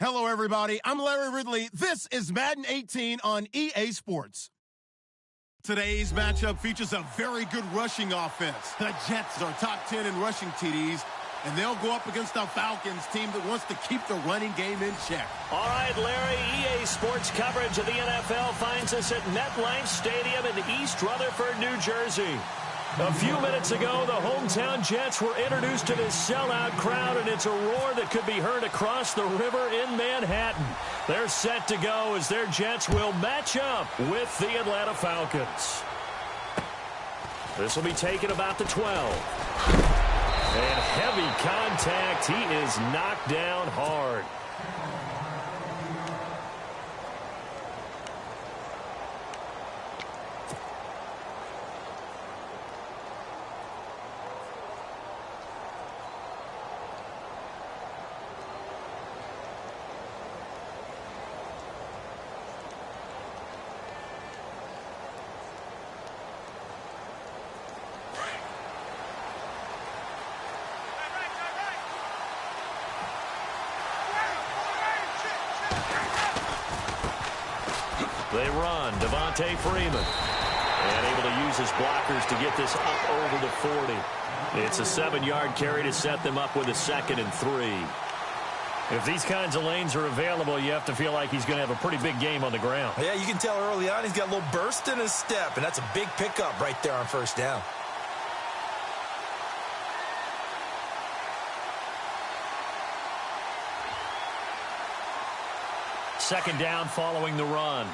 Hello, everybody. I'm Larry Ridley. This is Madden 18 on EA Sports. Today's matchup features a very good rushing offense. The Jets are top 10 in rushing TDs, and they'll go up against the Falcons team that wants to keep the running game in check. All right, Larry, EA Sports coverage of the NFL finds us at MetLife Stadium in East Rutherford, New Jersey. A few minutes ago, the hometown Jets were introduced to this sellout crowd, and it's a roar that could be heard across the river in Manhattan. They're set to go as their Jets will match up with the Atlanta Falcons. This will be taken about the 12. And heavy contact. He is knocked down hard. They run, Devontae Freeman. And able to use his blockers to get this up over the 40. It's a 7-yard carry to set them up with a 2nd and 3. If these kinds of lanes are available, you have to feel like he's going to have a pretty big game on the ground. Yeah, you can tell early on he's got a little burst in his step, and that's a big pickup right there on first down. Second down following the run.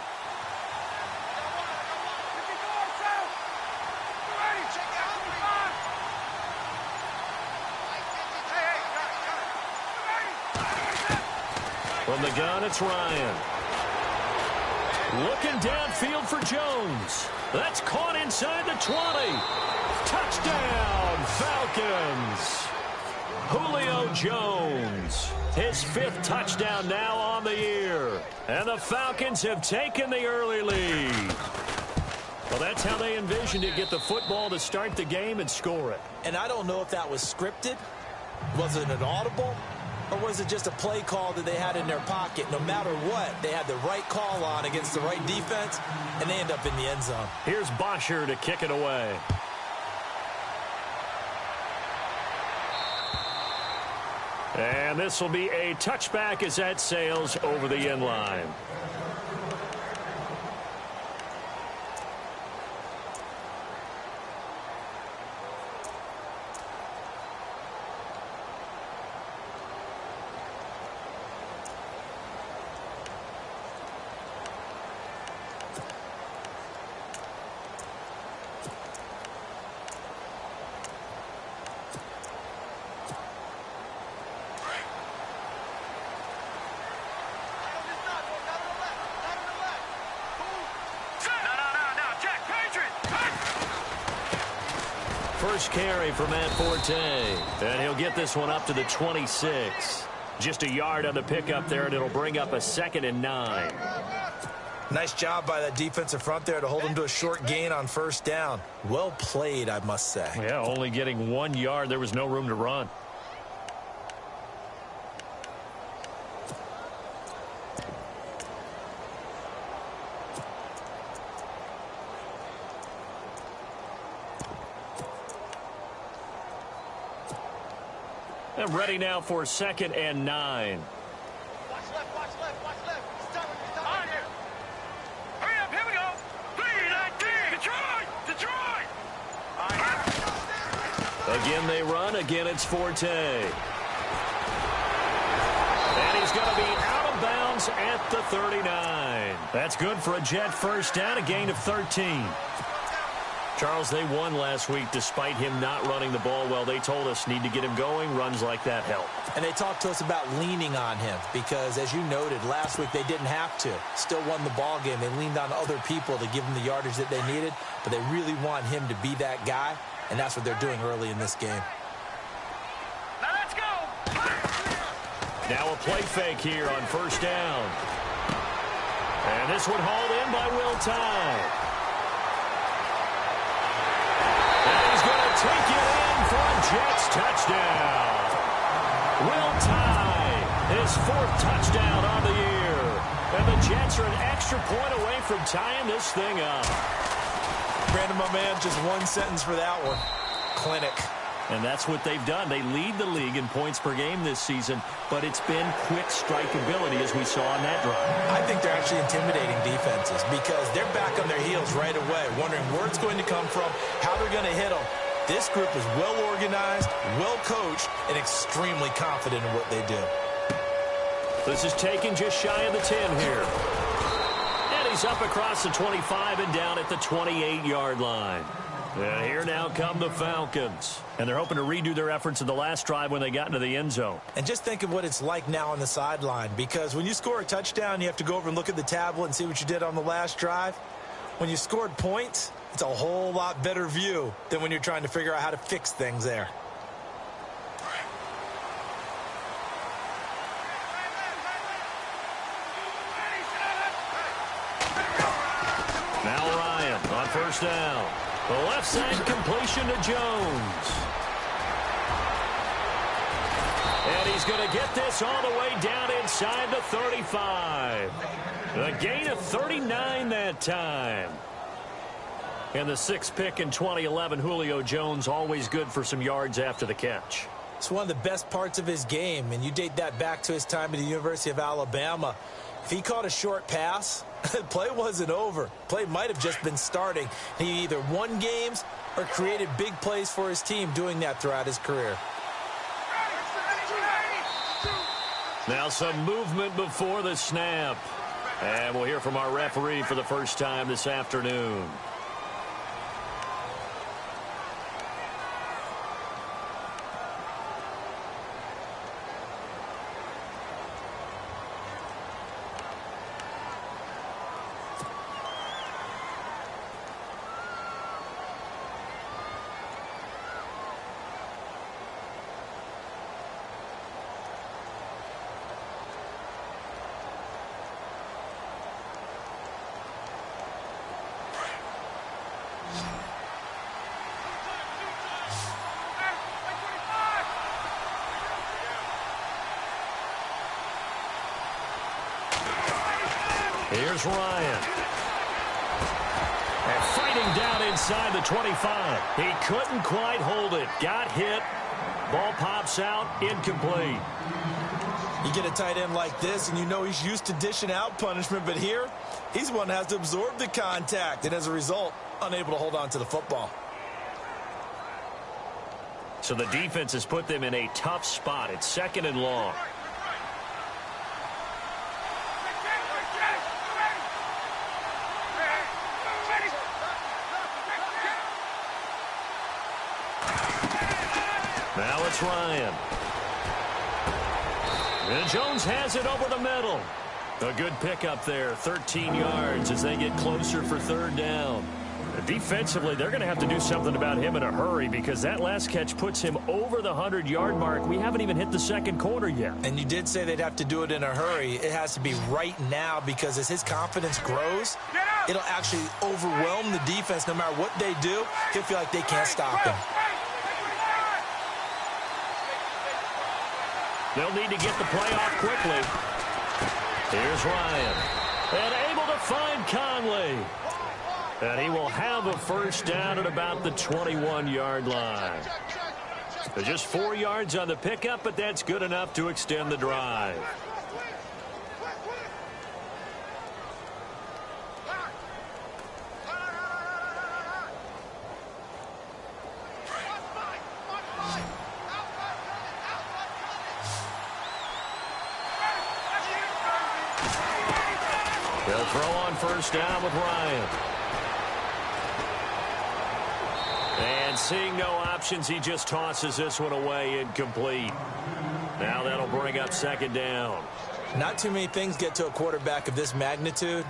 From the gun, it's Ryan. Looking downfield for Jones. That's caught inside the 20. Touchdown, Falcons. Julio Jones. His 5th touchdown now on the year. And the Falcons have taken the early lead. Well, that's how they envisioned it. Get the football to start the game and score it. And I don't know if that was scripted. Was it an audible? Or was it just a play call that they had in their pocket? No matter what, they had the right call on against the right defense, and they end up in the end zone. Here's Bosher to kick it away. And this will be a touchback as that sails over the end line. First carry for Matt Forte. And he'll get this one up to the 26. Just a yard on the pickup there, and it'll bring up a 2nd and 9. Nice job by that defensive front there to hold him to a short gain on first down. Well played, I must say. Yeah, only getting 1 yard. There was no room to run. And ready now for 2nd and 9. Watch left, watch left, watch left. It's time here. Hurry up, here we go. 3-19. Detroit! Again they run. Again it's Forte. And he's going to be out of bounds at the 39. That's good for a Jet first down, a gain of 13. Charles, they won last week despite him not running the ball well. They told us need to get him going. Runs like that help. And they talked to us about leaning on him because, as you noted, last week they didn't have to. Still won the ball game. They leaned on other people to give them the yardage that they needed, but they really want him to be that guy, and that's what they're doing early in this game. Now let's go. Now a play fake here on first down. And this one hauled in by Will Tye. Take it in for a Jets touchdown. Will Tye His 4th touchdown on the year. And the Jets are an extra point away from tying this thing up. Brandon, my man, just one sentence for that one. Clinic. And that's what they've done. They lead the league in points per game this season, but it's been quick strikeability as we saw on that drive. I think they're actually intimidating defenses because they're back on their heels right away, wondering where it's going to come from, how they're going to hit them. This group is well organized, well coached, and extremely confident in what they do. This is taken just shy of the 10 here. And he's up across the 25 and down at the 28-yard line. And here now come the Falcons. And they're hoping to redo their efforts in the last drive when they got into the end zone. And just think of what it's like now on the sideline, because when you score a touchdown, you have to go over and look at the tablet and see what you did on the last drive. When you scored points, it's a whole lot better view than when you're trying to figure out how to fix things there. Now Ryan on first down. The left side completion to Jones. And he's going to get this all the way down inside the 35. A gain of 39 that time. And the 6th pick in 2011, Julio Jones, always good for some yards after the catch. It's one of the best parts of his game, and you date that back to his time at the University of Alabama. If he caught a short pass, play wasn't over. Play might have just been starting. He either won games or created big plays for his team, doing that throughout his career. Now some movement before the snap. And we'll hear from our referee for the first time this afternoon. Here's Ryan. And fighting down inside the 25. He couldn't quite hold it. Got hit. Ball pops out. Incomplete. You get a tight end like this, and you know he's used to dishing out punishment, but here, he's one that has to absorb the contact, and as a result, unable to hold on to the football. So the defense has put them in a tough spot. It's 2nd and long. Now it's Ryan. And Jones has it over the middle. A good pickup there, 13 yards as they get closer for 3rd down. Defensively, they're going to have to do something about him in a hurry because that last catch puts him over the 100-yard mark. We haven't even hit the 2nd quarter yet. And you did say they'd have to do it in a hurry. It has to be right now because as his confidence grows, it'll actually overwhelm the defense. No matter what they do, he'll feel like they can't stop him. They'll need to get the play off quickly. Here's Ryan. And able to find Conley. And he will have a 1st down at about the 21-yard line. There's just 4 yards on the pickup, but that's good enough to extend the drive. They'll throw on 1st down with Ryan. And seeing no options, he just tosses this one away, incomplete. Now that'll bring up 2nd down. Not too many things get to a quarterback of this magnitude,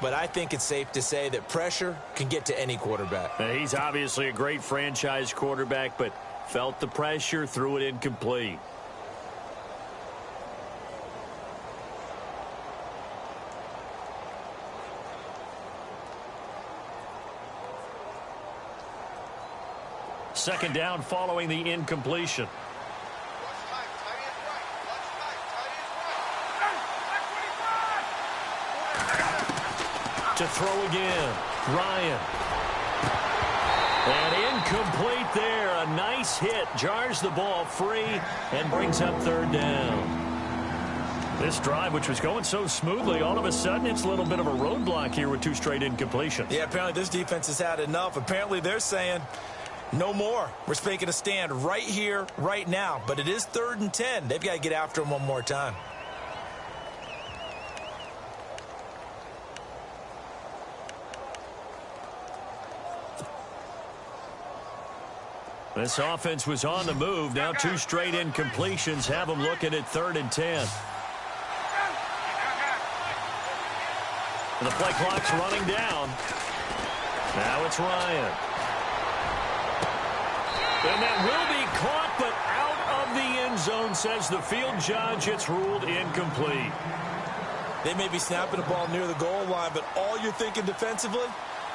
but I think it's safe to say that pressure can get to any quarterback. Now, he's obviously a great franchise quarterback, but felt the pressure, threw it incomplete. Second down following the incompletion. To throw again. Ryan. And incomplete there. A nice hit. Jars the ball free and brings up third down. This drive, which was going so smoothly, all of a sudden it's a little bit of a roadblock here with 2 straight incompletions. Yeah, apparently this defense has had enough. Apparently they're saying no more. We're making a stand right here, right now. But it is 3rd and 10. They've got to get after him one more time. This offense was on the move. Now 2 straight incompletions have them looking at 3rd and 10. The play clock's running down. Now it's Ryan. And that will be caught, but out of the end zone, says the field judge. It's ruled incomplete. They may be snapping the ball near the goal line, but all you're thinking defensively,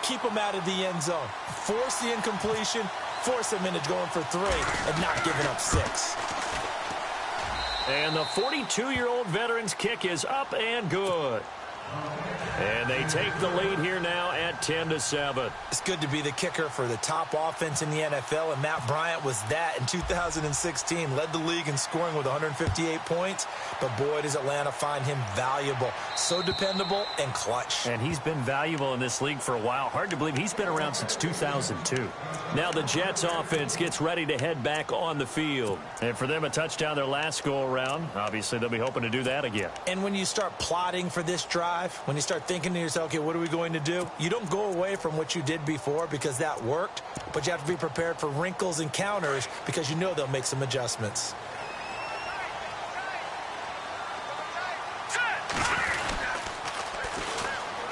keep them out of the end zone. Force the incompletion, force them into going for 3, and not giving up 6. And the 42-year-old veteran's kick is up and good. And they take the lead here now at 10-7. It's good to be the kicker for the top offense in the NFL, and Matt Bryant was that in 2016. Led the league in scoring with 158 points, but boy, does Atlanta find him valuable. So dependable and clutch. And he's been valuable in this league for a while. Hard to believe he's been around since 2002. Now the Jets offense gets ready to head back on the field. And for them, a touchdown their last go-around. Obviously, they'll be hoping to do that again. And when you start plotting for this drive, when you start thinking to yourself, okay, what are we going to do? You don't go away from what you did before because that worked, but you have to be prepared for wrinkles and counters because you know they'll make some adjustments.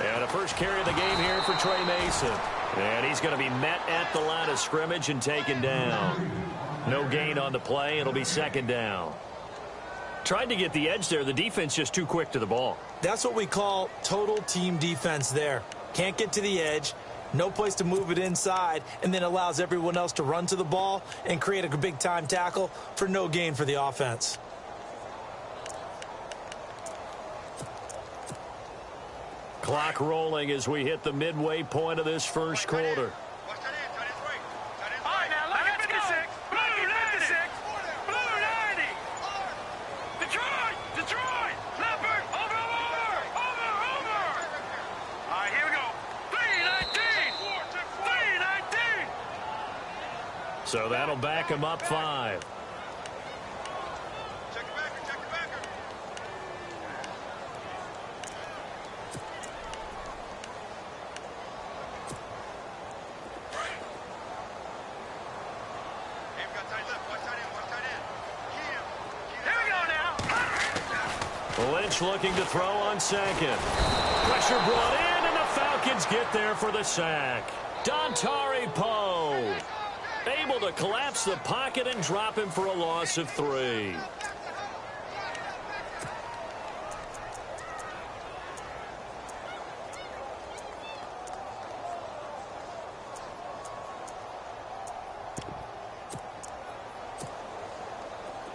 And a first carry of the game here for Trey Mason. And he's going to be met at the line of scrimmage and taken down. No gain on the play. It'll be 2nd down. Tried to get the edge there. The defense just too quick to the ball. That's what we call total team defense there. Can't get to the edge, no place to move it inside, and then allows everyone else to run to the ball and create a big-time tackle for no gain for the offense. Clock rolling as we hit the midway point of this first quarter. So that'll back him up 5. Check the backer, check the backer. Hey, we got tight left. Watch tight end, watch tight end. Here we go now. Lynch looking to throw on 2nd. Pressure brought in, and the Falcons get there for the sack. Dontari Poe able to collapse the pocket and drop him for a loss of 3.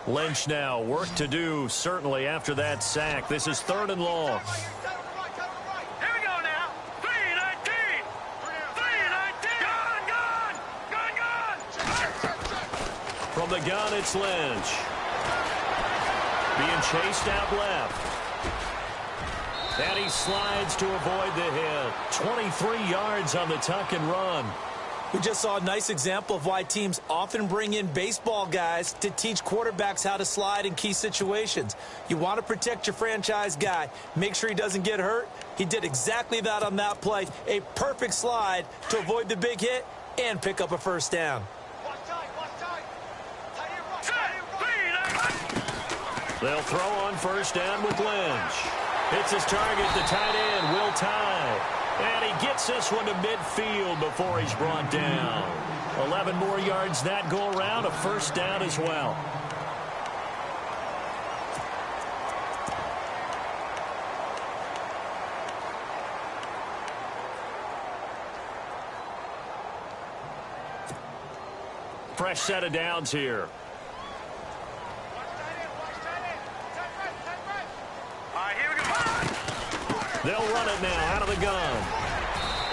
Lynch now, work to do, certainly after that sack. This is 3rd and long. Here we go now. 3-19. 3-19. Gun. From the gun, it's Lynch. Being chased out left. And he slides to avoid the hit. 23 yards on the tuck and run. We just saw a nice example of why teams often bring in baseball guys to teach quarterbacks how to slide in key situations. You want to protect your franchise guy. Make sure he doesn't get hurt. He did exactly that on that play. A perfect slide to avoid the big hit and pick up a first down. They'll throw on first down with Lynch. It's his target, the tight end, Will Tye. And he gets this one to midfield before he's brought down. 11 more yards that go around, a first down as well. Fresh set of downs here. They'll run it now out of the gun.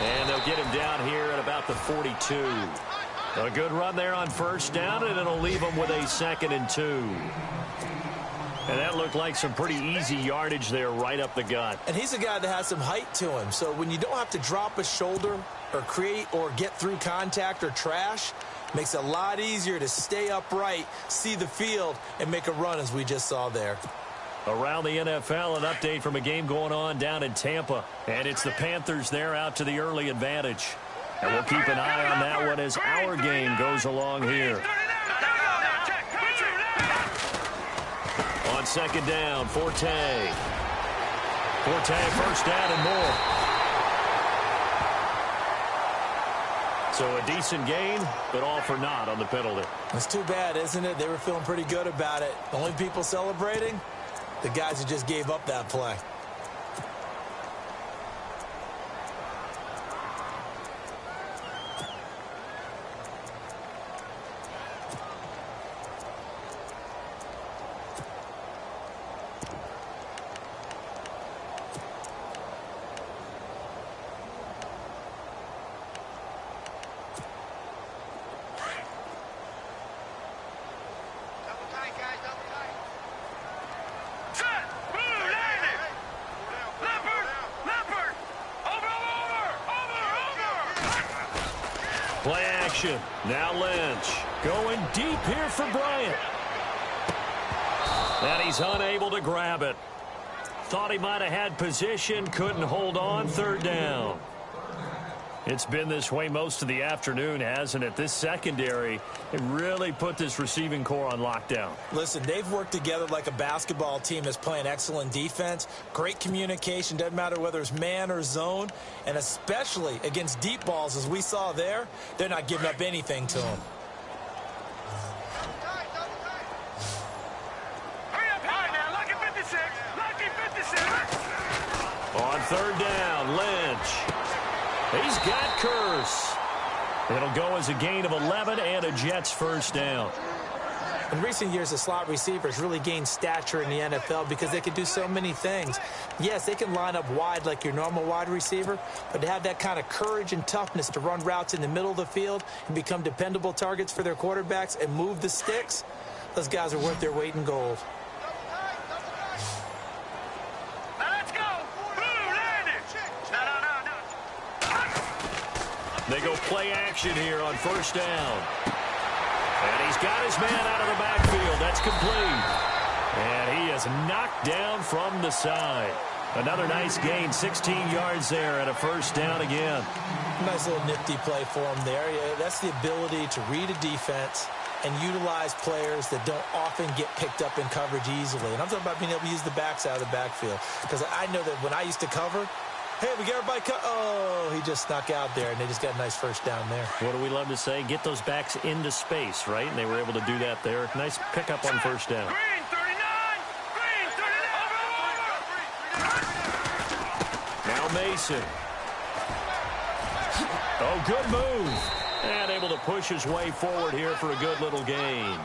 And they'll get him down here at about the 42. A good run there on first down, and it'll leave him with a 2nd and 2. And that looked like some pretty easy yardage there right up the gut. And he's a guy that has some height to him. So when you don't have to drop a shoulder or create or get through contact or trash, makes it a lot easier to stay upright, see the field, and make a run as we just saw there. Around the NFL, an update from a game going on down in Tampa. And it's the Panthers there out to the early advantage. And we'll keep an eye on that one as our game goes along here. On 2nd down, Forte. Forte, first down and more. So a decent gain, but all for naught on the penalty. It's too bad, isn't it? They were feeling pretty good about it. The only people celebrating, the guys who just gave up that play. Play action. Now Lynch. Going deep here for Bryant. And he's unable to grab it. Thought he might have had position. Couldn't hold on. 3rd down. It's been this way most of the afternoon, hasn't it? This secondary, it really put this receiving core on lockdown. Listen, they've worked together like a basketball team that's playing excellent defense. Great communication. Doesn't matter whether it's man or zone. And especially against deep balls, as we saw there, they're not giving up anything to them. On 3rd down, Lynch. He's got Curse. It'll go as a gain of 11 and a Jets first down. In recent years, the slot receivers really gained stature in the NFL because they can do so many things. Yes, they can line up wide like your normal wide receiver, but to have that kind of courage and toughness to run routes in the middle of the field and become dependable targets for their quarterbacks and move the sticks, those guys are worth their weight in gold. They go play action here on first down. And he's got his man out of the backfield. That's complete. And he is knocked down from the side. Another nice gain, 16 yards there and a first down again. Nice little nifty play for him there. Yeah, that's the ability to read a defense and utilize players that don't often get picked up in coverage easily. And I'm talking about being able to use the backs out of the backfield. Because I know that when I used to cover, hey, we got everybody cut. Oh, he just snuck out there, and they just got a nice first down there. What do we love to say? Get those backs into space, right? And they were able to do that there. Nice pickup on first down. Green 39! Green 39! Now Mason. Oh, good move. And able to push his way forward here for a good little gain.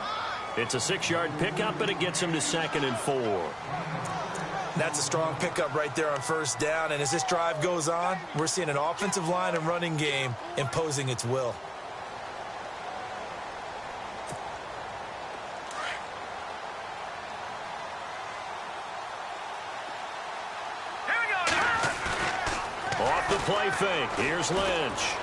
It's a 6-yard pickup, but it gets him to 2nd and 4. That's a strong pickup right there on first down. And as this drive goes on, we're seeing an offensive line and running game imposing its will. Here we go! Off the play fake. Here's Lynch.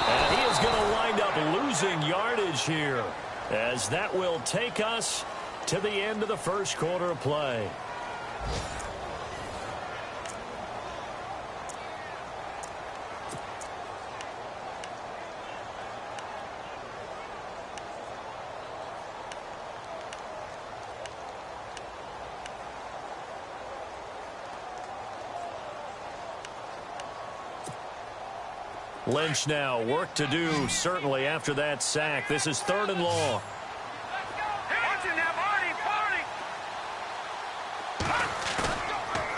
And he is going to wind up losing yardage here, as that will take us to the end of the first quarter of play. Lynch now, work to do, certainly after that sack. This is 3rd and long.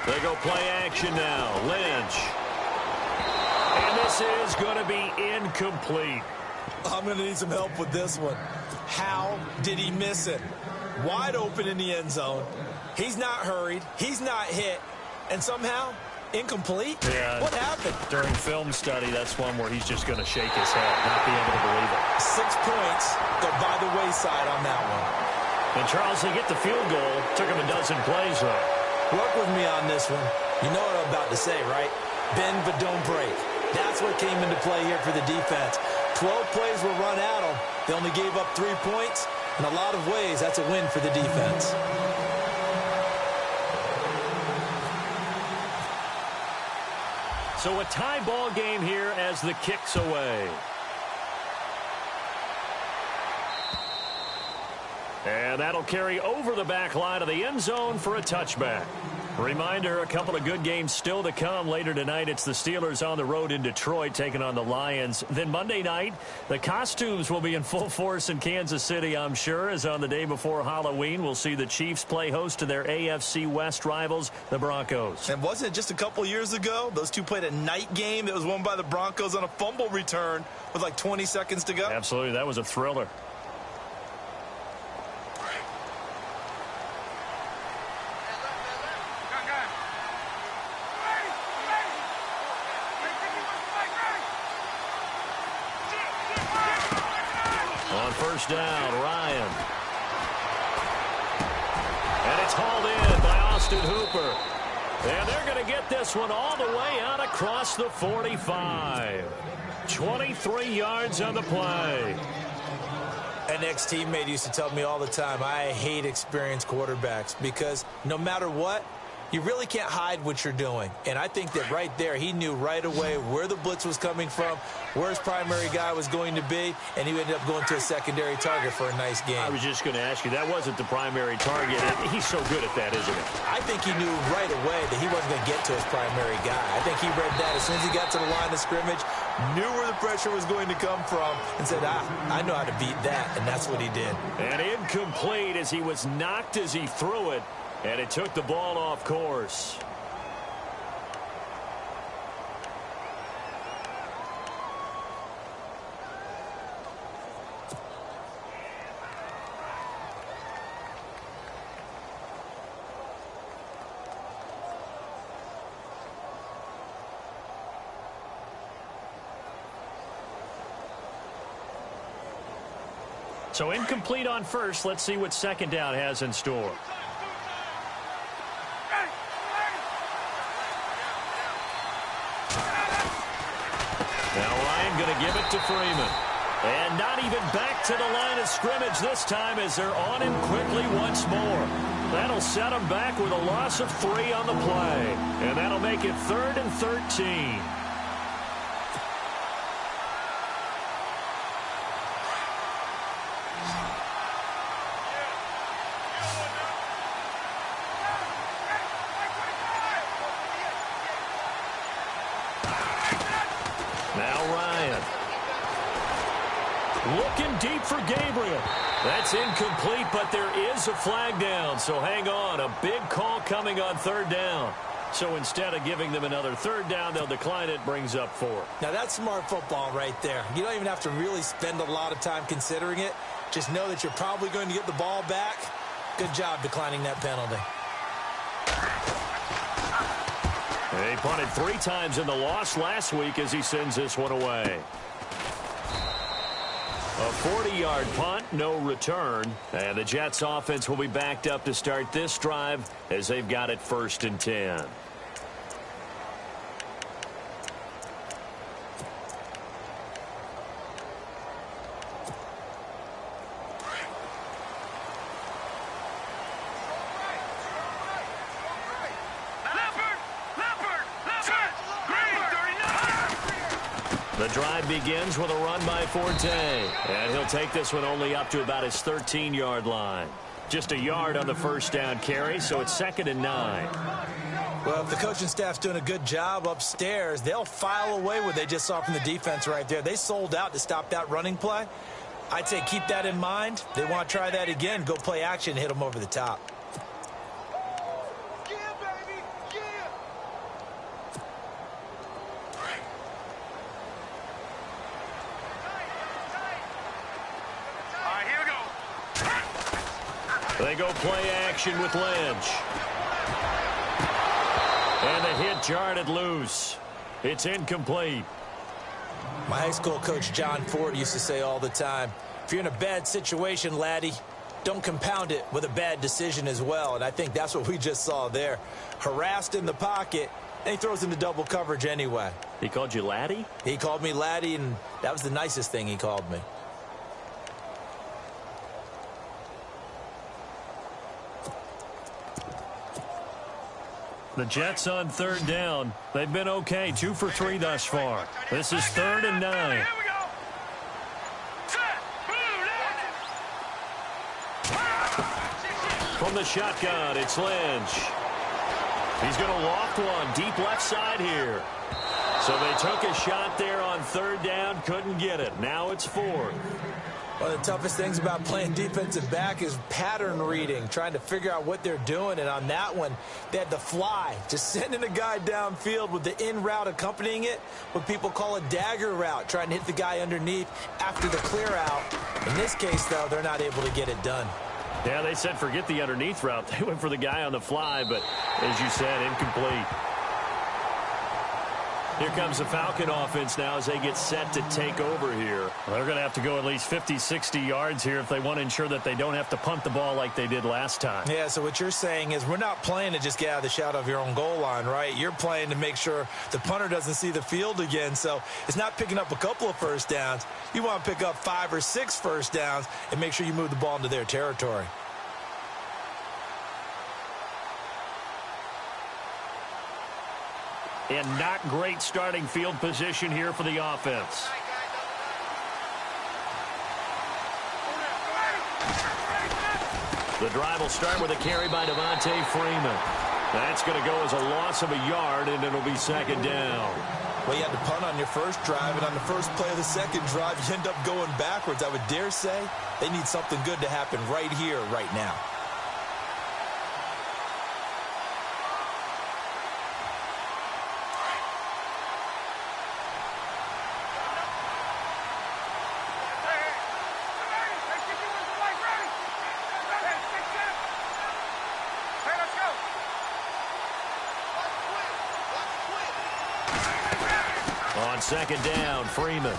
They go play action now. Lynch. And this is going to be incomplete. I'm going to need some help with this one. How did he miss it? Wide open in the end zone. He's not hurried. He's not hit. And somehow Incomplete? Yeah. What happened? During film study, that's one where he's just going to shake his head, not be able to believe it. 6 points go by the wayside on that one. And Charles, they get the field goal. Took him a dozen plays, though. Work with me on this one. You know what I'm about to say, right? Bend but don't break. That's what came into play here for the defense. 12 plays were run at them. They only gave up 3 points. In a lot of ways, that's a win for the defense. So a tie ball game here as the kick's away. And that'll carry over the back line of the end zone for a touchback. Reminder, a couple of good games still to come. Later tonight, it's the Steelers on the road in Detroit taking on the Lions. Then Monday night, the costumes will be in full force in Kansas City, I'm sure, as on the day before Halloween, we'll see the Chiefs play host to their AFC West rivals, the Broncos. And wasn't it just a couple years ago, those two played a night game that was won by the Broncos on a fumble return with like 20 seconds to go? Absolutely, that was a thriller. First down, Ryan. And it's hauled in by Austin Hooper. And they're going to get this one all the way out across the 45. 23 yards on the play. An ex-teammate used to tell me all the time, I hate experienced quarterbacks because no matter what, you really can't hide what you're doing. And I think that right there, he knew right away where the blitz was coming from, where his primary guy was going to be, and he ended up going to a secondary target for a nice game. I was just going to ask you, that wasn't the primary target. He's so good at that, isn't he? I think he knew right away that he wasn't going to get to his primary guy. I think he read that as soon as he got to the line of scrimmage, knew where the pressure was going to come from, and said, I know how to beat that, and that's what he did. And incomplete as he was knocked as he threw it. And it took the ball off course. So incomplete on first. Let's see what second down has in store. Going to give it to Freeman. And not even back to the line of scrimmage this time as they're on him quickly once more. That'll set him back with a loss of 3 on the play. And that'll make it 3rd and 13. Looking deep for Gabriel. That's incomplete, but there is a flag down. So hang on. A big call coming on 3rd down. So instead of giving them another 3rd down, they'll decline it. Brings up 4. Now that's smart football right there. You don't even have to really spend a lot of time considering it. Just know that you're probably going to get the ball back. Good job declining that penalty. They punted 3 times in the loss last week as he sends this one away. A 40-yard punt, no return. And the Jets offense will be backed up to start this drive as they've got it 1st and 10. The drive begins with a run by Forte. And he'll take this one only up to about his 13-yard line. Just a yard on the first down carry, so it's 2nd and 9. Well, if the coaching staff's doing a good job upstairs, they'll file away what they just saw from the defense right there. They sold out to stop that running play. I'd say keep that in mind. They want to try that again, go play action, hit them over the top. They go play action with Lynch. And the hit jarred it loose. It's incomplete. My high school coach, John Ford, used to say all the time, if you're in a bad situation, laddie, don't compound it with a bad decision as well. And I think that's what we just saw there. Harassed in the pocket, and he throws into double coverage anyway. He called you laddie? He called me laddie, and that was the nicest thing he called me. The Jets on third down. They've been okay, 2 for 3 thus far. This is 3rd and 9. Here we go. Set. From the shotgun, it's Lynch. He's going to loft one deep left side here. So they took a shot there on third down, couldn't get it. Now it's 4th. One of the toughest things about playing defensive back is pattern reading, trying to figure out what they're doing. And on that one, they had the fly, just sending a guy downfield with the in route accompanying it, what people call a dagger route, trying to hit the guy underneath after the clear out. In this case, though, they're not able to get it done. Yeah, they said forget the underneath route. They went for the guy on the fly, but as you said, incomplete. Here comes the Falcon offense now as they get set to take over here. They're going to have to go at least 50, 60 yards here if they want to ensure that they don't have to punt the ball like they did last time. Yeah, so what you're saying is we're not playing to just get out of the shadow of your own goal line, right? You're playing to make sure the punter doesn't see the field again. So it's not picking up a couple of first downs. You want to pick up 5 or 6 first downs and make sure you move the ball into their territory. And not great starting field position here for the offense. The drive will start with a carry by Devontae Freeman. That's going to go as a loss of a yard, and it'll be 2nd down. Well, you had to punt on your first drive, and on the first play of the second drive, you end up going backwards. I would dare say they need something good to happen right here, right now. On 2nd down, Freeman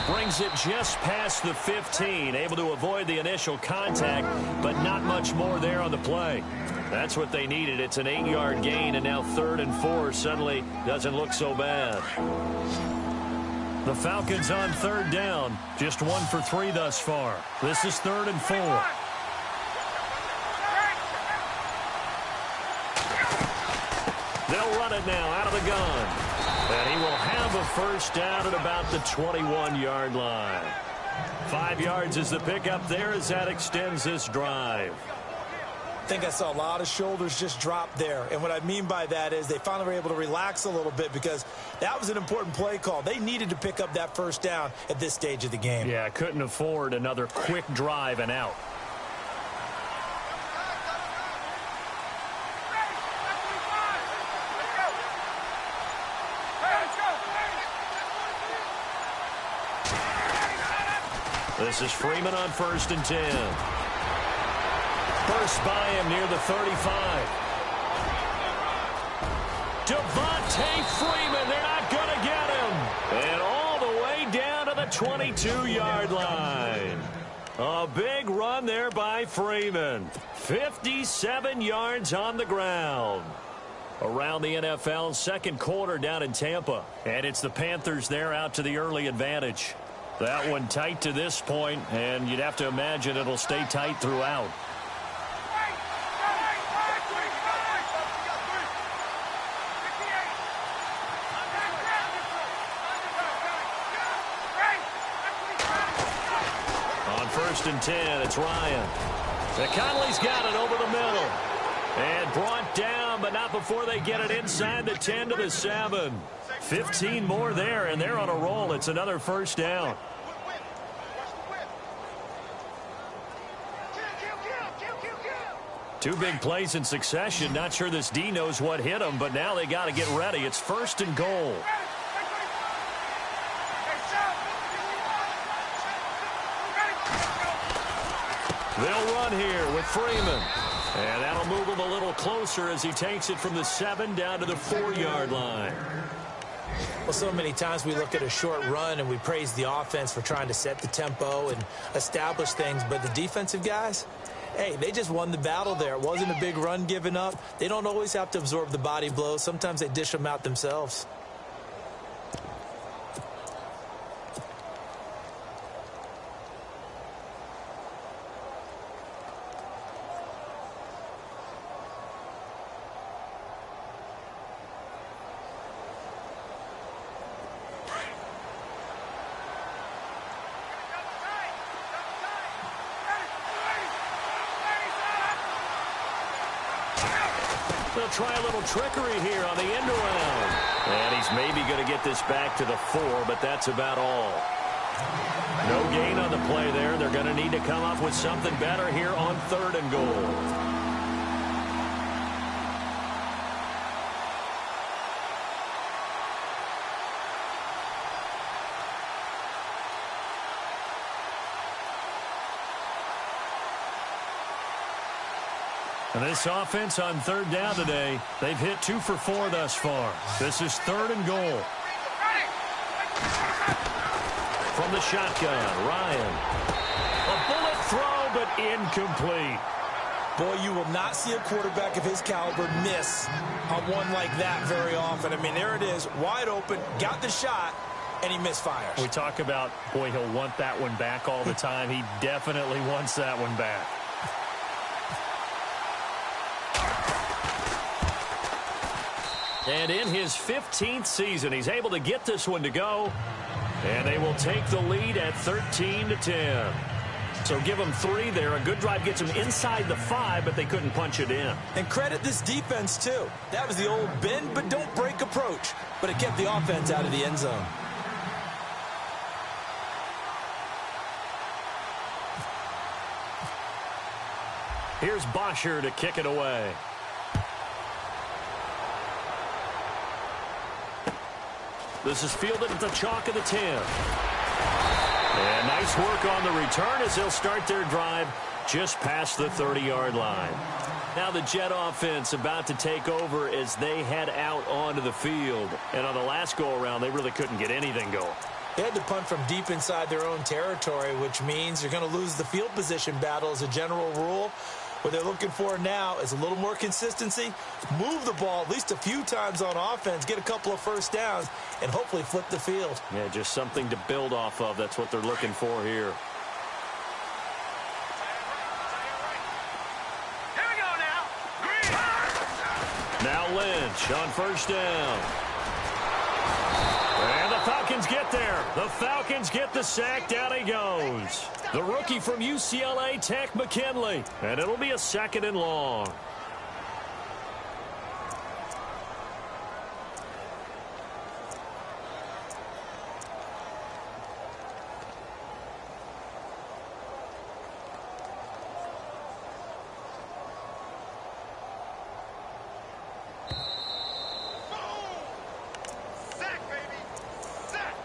brings it just past the 15, able to avoid the initial contact, but not much more there on the play. That's what they needed. It's an 8-yard gain, and now 3rd and 4 suddenly doesn't look so bad. The Falcons on 3rd down, just 1 for 3 thus far. This is 3rd and 4. They'll run it now out of the gun. And he will have a first down at about the 21-yard line. 5 yards is the pickup there as that extends this drive. I think I saw a lot of shoulders just drop there. And what I mean by that is they finally were able to relax a little bit because that was an important play call. They needed to pick up that first down at this stage of the game. Yeah, couldn't afford another quick drive and out. This is Freeman on 1st and 10. First by him near the 35. Devontae Freeman, they're not going to get him. And all the way down to the 22-yard line. A big run there by Freeman. 57 yards on the ground. Around the NFL, 2nd quarter down in Tampa. And it's the Panthers there out to the early advantage. That one tight to this point, and you'd have to imagine it'll stay tight throughout. On 1st and 10, it's Ryan. Conley's got it over the middle. And brought down, but not before they get it inside the 10 to the 7. 15 more there, and they're on a roll. It's another first down. Two big plays in succession. Not sure this D knows what hit him, but now they got to get ready. It's 1st and goal. They'll run here with Freeman. And that'll move him a little closer as he takes it from the 7 down to the 4-yard line. Well, so many times we look at a short run and we praise the offense for trying to set the tempo and establish things, but the defensive guys, hey, they just won the battle there. It wasn't a big run given up. They don't always have to absorb the body blows. Sometimes they dish them out themselves. They'll try a little trickery here on the end around. And he's maybe going to get this back to the 4, but that's about all. No gain on the play there. They're going to need to come up with something better here on 3rd and goal. And this offense on 3rd down today, they've hit 2 for 4 thus far. This is 3rd and goal. From the shotgun, Ryan. A bullet throw, but incomplete. Boy, you will not see a quarterback of his caliber miss on one like that very often. I mean, there it is, wide open, got the shot, and he misfires. We talk about, boy, he'll want that one back all the time. He definitely wants that one back. And in his 15th season, he's able to get this one to go. And they will take the lead at 13-10. So give them 3 there. A good drive gets them inside the 5, but they couldn't punch it in. And credit this defense, too. That was the old bend but don't break approach. But it kept the offense out of the end zone. Here's Bosher to kick it away. This is fielded at the chalk of the 10. And nice work on the return as they'll start their drive just past the 30-yard line. Now the Jet offense about to take over as they head out onto the field. And on the last go-around, they really couldn't get anything going. They had to punt from deep inside their own territory, which means you're going to lose the field position battle as a general rule. What they're looking for now is a little more consistency, move the ball at least a few times on offense, get a couple of first downs, and hopefully flip the field. Yeah, just something to build off of. That's what they're looking for here. Here we go now. Now Lynch on 1st down. And the Falcons get there. The Falcons get the sack. Down he goes. The rookie from UCLA, Tech McKinley. And it'll be a 2nd and long. Sack, baby. Sack.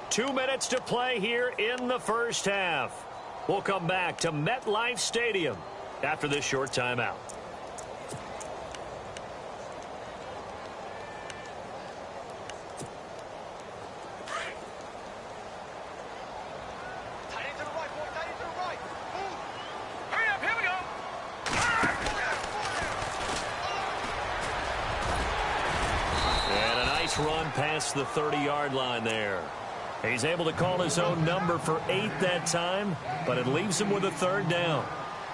2 minutes to play here in the first half. We'll come back to MetLife Stadium after this short timeout. Tight end to the right, boy. Tight end to the right. Move. Hurry up. Here we go. And a nice run past the 30-yard line there. He's able to call his own number for 8 that time, but it leaves him with a 3rd down.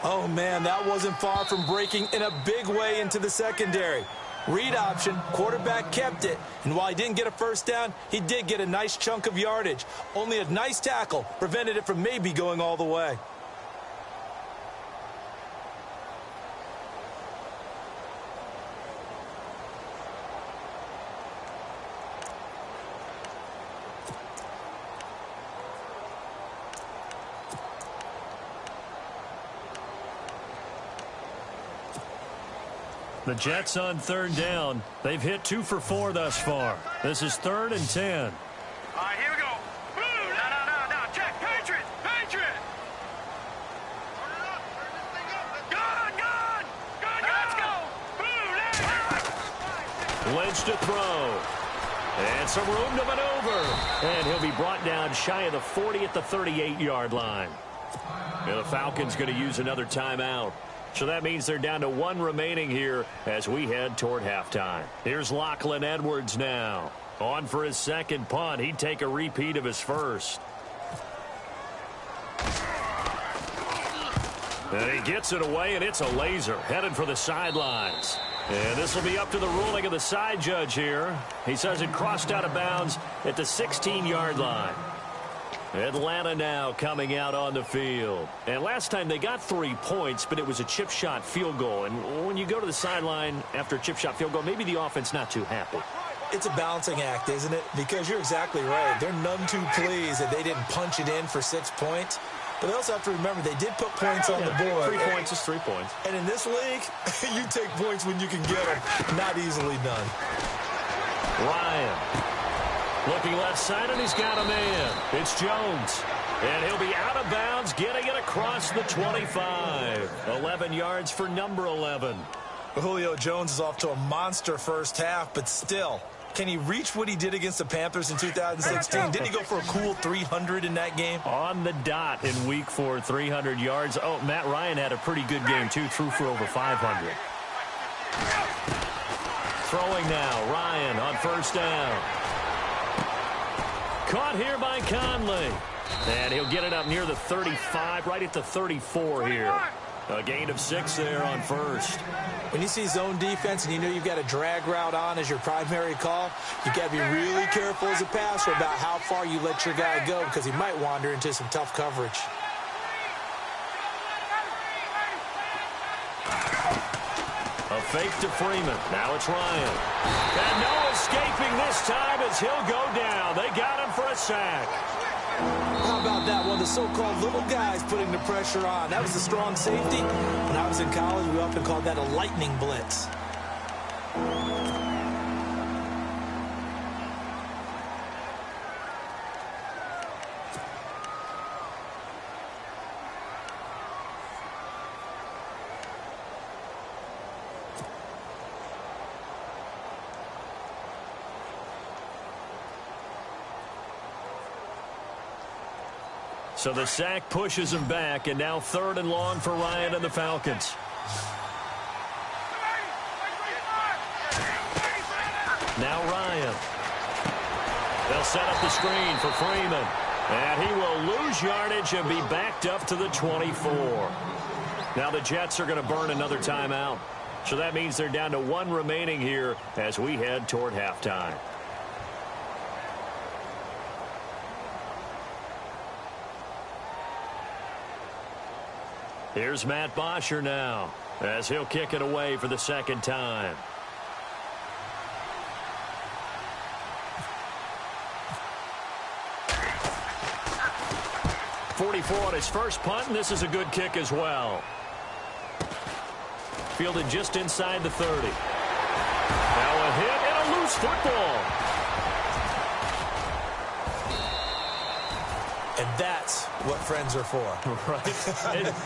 Oh, man, that wasn't far from breaking in a big way into the secondary. Read option, quarterback kept it, and while he didn't get a first down, he did get a nice chunk of yardage. Only a nice tackle prevented it from maybe going all the way. The Jets on 3rd down. They've hit 2 for 4 thus far. This is 3rd and 10. All right, here we go. Now, check. Patriot. Lynch to throw. And some room to maneuver. And he'll be brought down shy of the 40 at the 38-yard line. And the Falcons going to use another timeout. So that means they're down to one remaining here as we head toward halftime. Here's Lachlan Edwards now. On for his second punt. He'd take a repeat of his first. And he gets it away, and it's a laser headed for the sidelines. And this will be up to the ruling of the side judge here. He says it crossed out of bounds at the 16-yard line. Atlanta now coming out on the field. And last time they got 3 points, but it was a chip shot field goal. And when you go to the sideline after a chip shot field goal, maybe the offense not too happy. It's a balancing act, isn't it? Because you're exactly right. They're none too pleased that they didn't punch it in for 6 points. But they also have to remember they did put points on the board. 3 points is 3 points. And in this league, you take points when you can get them. Not easily done. Ryan looking left side, and he's got a man. It's Jones. And he'll be out of bounds, getting it across the 25. 11 yards for number 11. Julio Jones is off to a monster first half, but still, can he reach what he did against the Panthers in 2016? Didn't he go for a cool 300 in that game? On the dot in week 4, 300 yards. Oh, Matt Ryan had a pretty good game, too. Threw for over 500. Throwing now, Ryan on first down. Caught here by Conley. And he'll get it up near the 35, right at the 34 here. A gain of 6 there on first. When you see zone defense and you know you've got a drag route on as your primary call, you've got to be really careful as a passer about how far you let your guy go because he might wander into some tough coverage. A fake to Freeman. Now it's Ryan. And no escaping this time as he'll go down. They got him for a sack. How about that? One of the so-called little guys putting the pressure on. That was the strong safety. When I was in college, we often called that a lightning blitz. So the sack pushes him back, and now 3rd and long for Ryan and the Falcons. Now Ryan. They'll set up the screen for Freeman. And he will lose yardage and be backed up to the 24. Now the Jets are going to burn another timeout. So that means they're down to one remaining here as we head toward halftime. Here's Matt Bosher now as he'll kick it away for the second time. .44 on his first punt, and this is a good kick as well. Fielded just inside the 30. Now a hit and a loose football. And that's what friends are for. Right.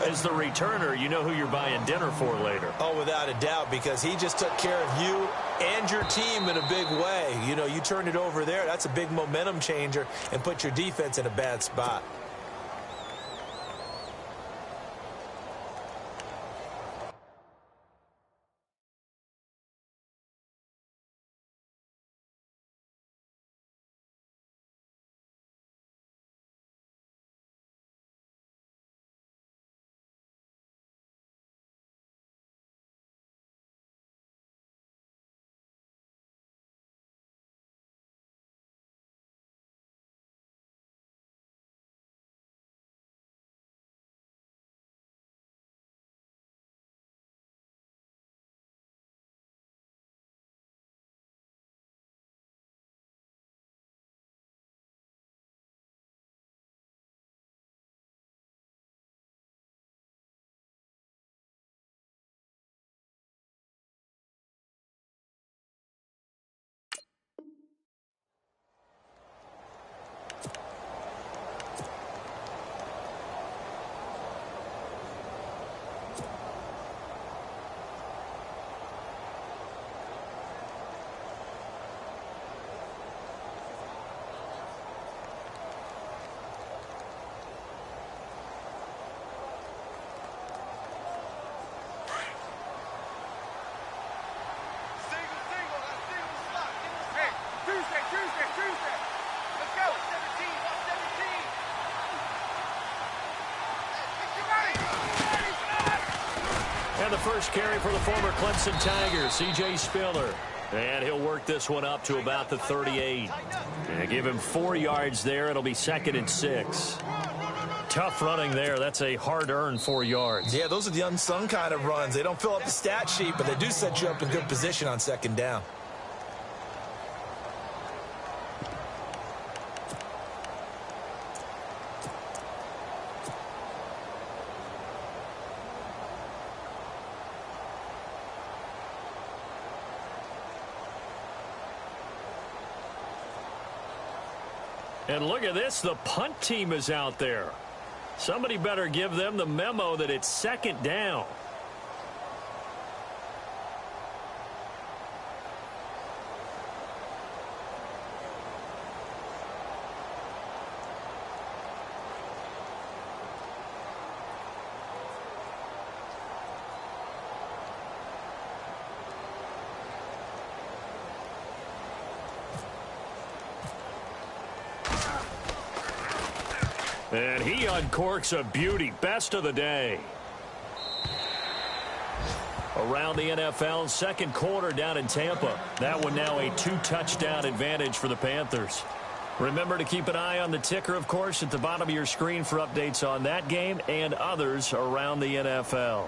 As the returner, you know who you're buying dinner for later. Oh, without a doubt, because he just took care of you and your team in a big way. You know, you turned it over there. That's a big momentum changer and put your defense in a bad spot. the first carry for the former Clemson Tiger, C.J. Spiller. And he'll work this one up to about the 38. And give him 4 yards there. It'll be 2nd and 6. Tough running there. That's a hard-earned 4 yards. Yeah, those are the unsung kind of runs. They don't fill up the stat sheet, but they do set you up in good position on 2nd down. And look at this. The punt team is out there. Somebody better give them the memo that it's 2nd down. And he uncorks a beauty. Best of the day. Around the NFL, 2nd quarter down in Tampa. That one now a 2-touchdown advantage for the Panthers. Remember to keep an eye on the ticker, of course, at the bottom of your screen for updates on that game and others around the NFL.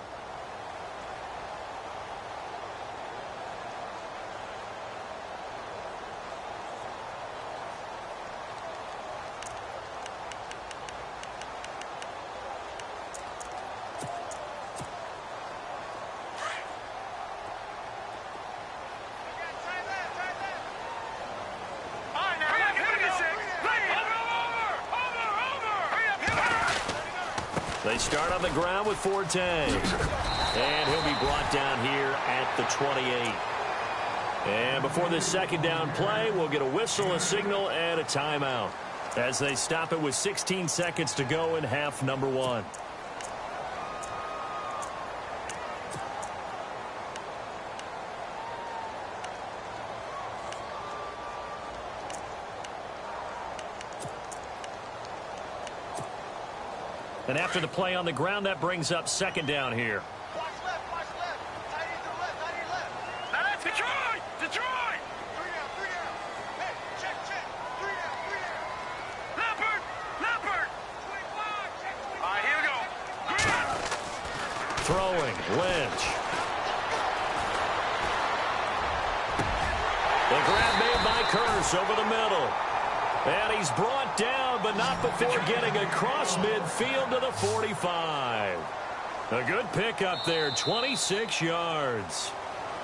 They start on the ground with Forte. And he'll be brought down here at the 28. And before this 2nd down play, we'll get a whistle, a signal, and a timeout as they stop it with 16 seconds to go in half number 1. And after the play on the ground, that brings up 2nd down here. Watch left, watch left. Tight end to the left, tight end left. That's Detroit! Detroit! 3 down, 3 down. Hey, check, check. 3 down, 3 down. Leopard! Leopard! 25, check 25. All right, here we go. Green. Throwing, Lynch. The grab made by Curse over the middle. And he's brought down, but not before getting across midfield to the 45. A good pickup there, 26 yards.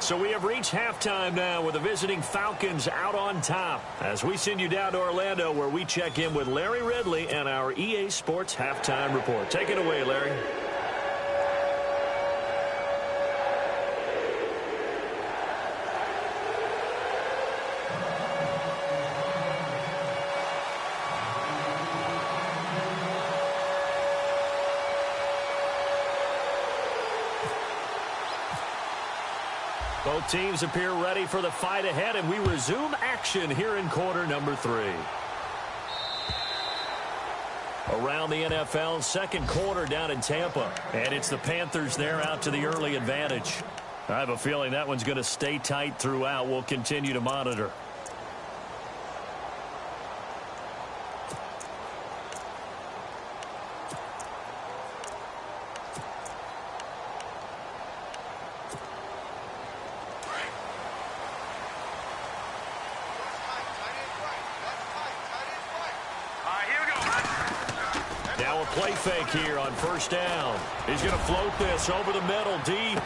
So we have reached halftime now with the visiting Falcons out on top as we send you down to Orlando where we check in with Larry Ridley and our EA Sports Halftime Report. Take it away, Larry. Both teams appear ready for the fight ahead, and we resume action here in quarter number 3. Around the NFL, 2nd quarter down in Tampa, and it's the Panthers there out to the early advantage. I have a feeling that one's going to stay tight throughout. We'll continue to monitor. Play fake here on 1st down. He's going to float this over the middle deep.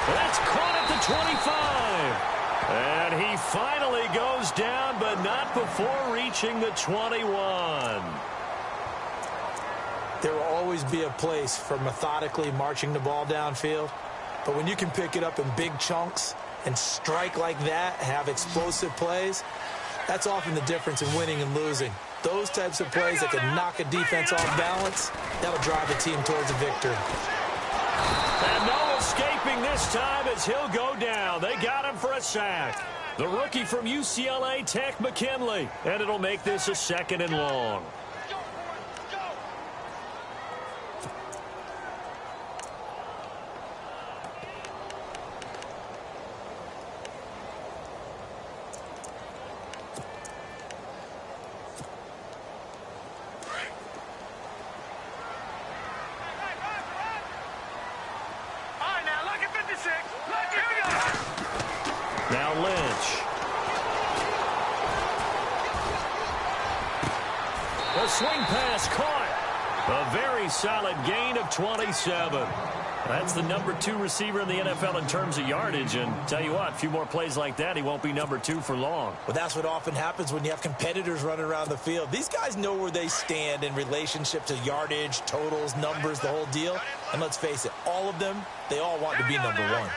That's caught at the 25. And he finally goes down, but not before reaching the 21. There will always be a place for methodically marching the ball downfield. But when you can pick it up in big chunks and strike like that, have explosive plays, that's often the difference in winning and losing. Those types of plays that can knock a defense off balance, that'll drive a team towards a victory. And no escaping this time as he'll go down. They got him for a sack. The rookie from UCLA, Tech McKinley. And it'll make this a 2nd and long. The swing pass caught. A very solid gain of 27. That's the number 2 receiver in the NFL in terms of yardage. And tell you what, a few more plays like that, he won't be number 2 for long. Well, that's what often happens when you have competitors running around the field. These guys know where they stand in relationship to yardage, totals, numbers, the whole deal. And let's face it, all of them, they all want to be number 1.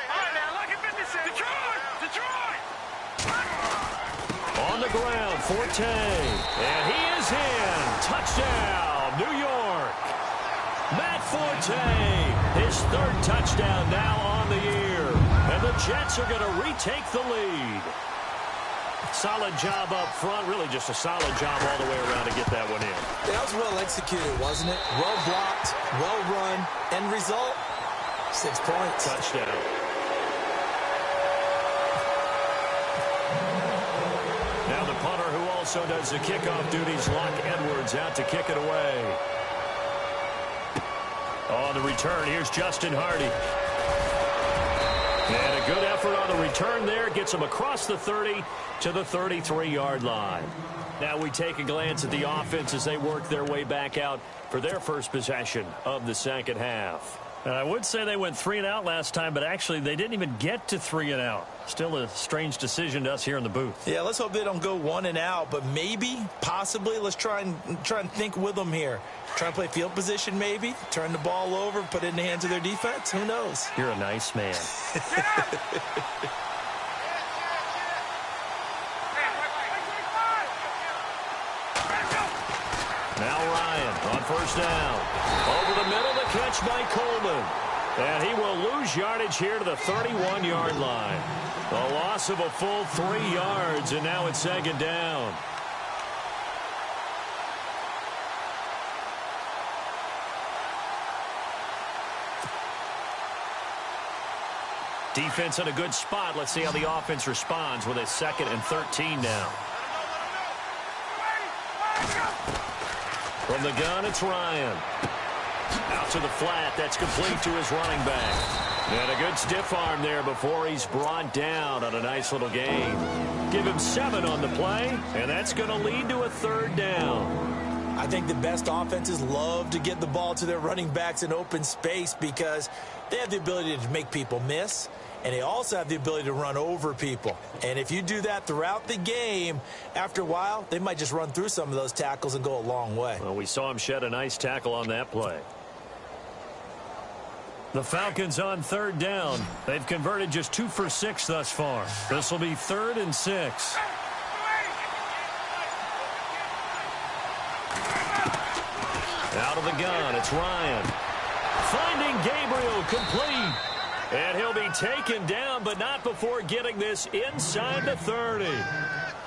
On the ground, Forte. And he is in. Touchdown, New York. Matt Forte, his 3rd touchdown now on the year. And the Jets are going to retake the lead. Solid job up front. Really just a solid job all the way around to get that one in. That was well executed, wasn't it? Well blocked, well run. End result, 6 points. Touchdown. Now the punter who also does the kickoff duties, Locke Edwards, out to kick it away. On the return, here's Justin Hardy. And a good effort on the return there. Gets him across the 30 to the 33-yard line. Now we take a glance at the offense as they work their way back out for their first possession of the second half. And I would say they went 3 and out last time, but actually they didn't even get to 3 and out. Still a strange decision to us here in the booth. Yeah, let's hope they don't go 1 and out, but maybe, possibly, let's try and think with them here. Try and play field position maybe, turn the ball over, put it in the hands of their defense. Who knows? You're a nice man. Now Ryan on first down. Over the middle, the catch by Coleman. And he will lose yardage here to the 31-yard line. A loss of a full 3 yards, and now it's 2nd down. Defense in a good spot. Let's see how the offense responds with a 2nd and 13 now. From the gun, it's Ryan. Out to the flat. That's complete to his running back. And a good stiff arm there before he's brought down on a nice little gain. Give him 7 on the play, and that's going to lead to a 3rd down. I think the best offenses love to get the ball to their running backs in open space because they have the ability to make people miss, and they also have the ability to run over people. And if you do that throughout the game, after a while, they might just run through some of those tackles and go a long way. Well, we saw him shed a nice tackle on that play. The Falcons on 3rd down. They've converted just 2 for 6 thus far. This will be 3rd and 6. Out of the gun, it's Ryan. Finding Gabriel complete. And he'll be taken down, but not before getting this inside the 30.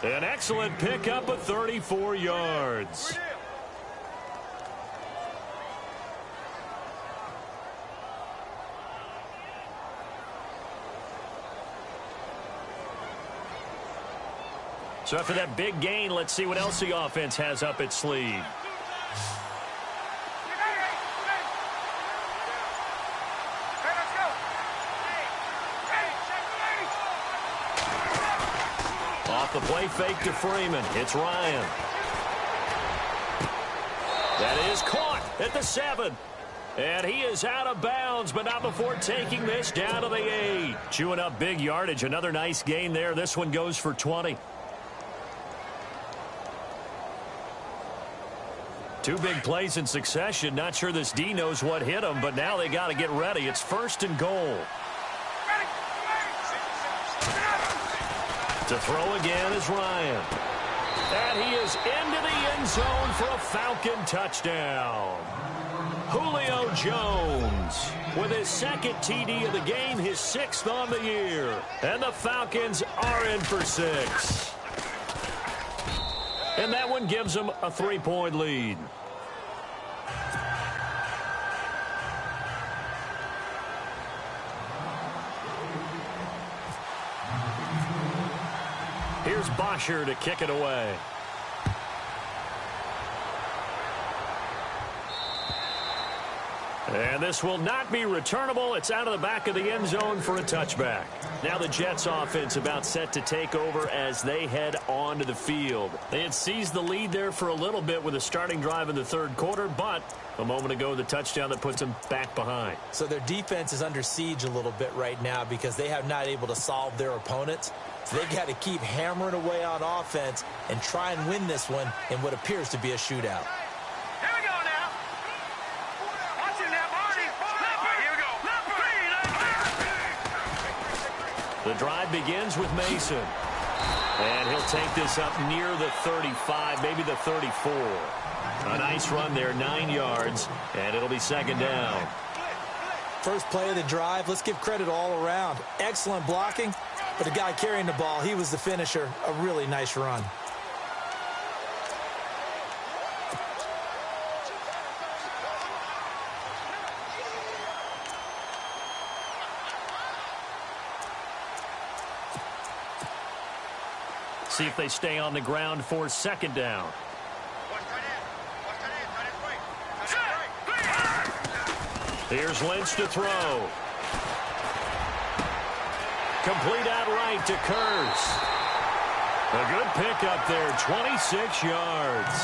An excellent pickup of 34 yards. So after that big gain, let's see what else the offense has up its sleeve. Off the play fake to Freeman. It's Ryan. That is caught at the 7. And he is out of bounds, but not before taking this down to the 8. Chewing up big yardage. Another nice gain there. This one goes for 20. 2 big plays in succession. Not sure this D knows what hit him, but now they got to get ready. It's 1st and goal. To throw again is Ryan. And he is into the end zone for a Falcon touchdown. Julio Jones with his 2nd TD of the game, his 6th on the year. And the Falcons are in for 6. And that one gives them a 3-point lead. Here's Bosher to kick it away. And this will not be returnable. It's out of the back of the end zone for a touchback. Now the Jets offense about set to take over as they head onto the field. They had seized the lead there for a little bit with a starting drive in the third quarter, but a moment ago the touchdown that puts them back behind. So their defense is under siege a little bit right now because they have not able to solve their opponents. So they've got to keep hammering away on offense and try and win this one in what appears to be a shootout. The drive begins with Mason. And he'll take this up near the 35, maybe the 34. A nice run there, 9 yards, and it'll be second down. First play of the drive, let's give credit all around. Excellent blocking, but the guy carrying the ball, he was the finisher. A really nice run. See if they stay on the ground for second down. Here's Lynch to throw. Complete out right to Kurz. A good pickup there, 26 yards.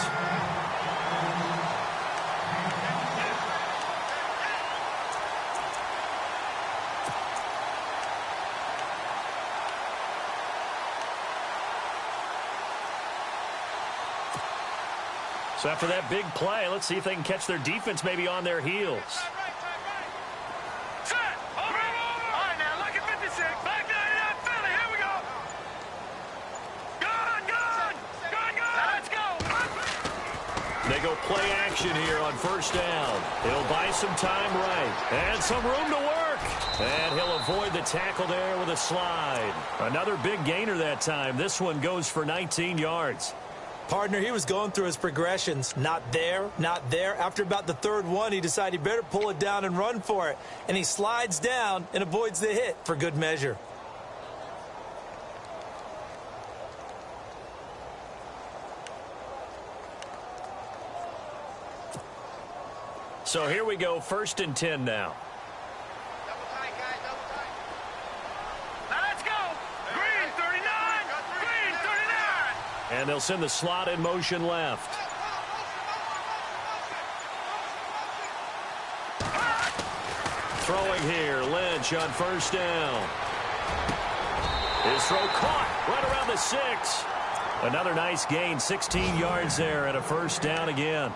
So after that big play, let's see if they can catch their defense maybe on their heels. They go play action here on first down. He'll buy some time right. And some room to work. And he'll avoid the tackle there with a slide. Another big gainer that time. This one goes for 19 yards. Partner, he was going through his progressions. Not there, not there. After about the third one, he decided he better pull it down and run for it. And he slides down and avoids the hit for good measure. So here we go, 1st and 10 now. Double tight, guys, double tight. Now let's go. Green, 39. Green, 39. And they'll send the slot in motion left. Throwing here, Lynch on first down. His throw caught right around the 6. Another nice gain, 16 yards there and a first down again.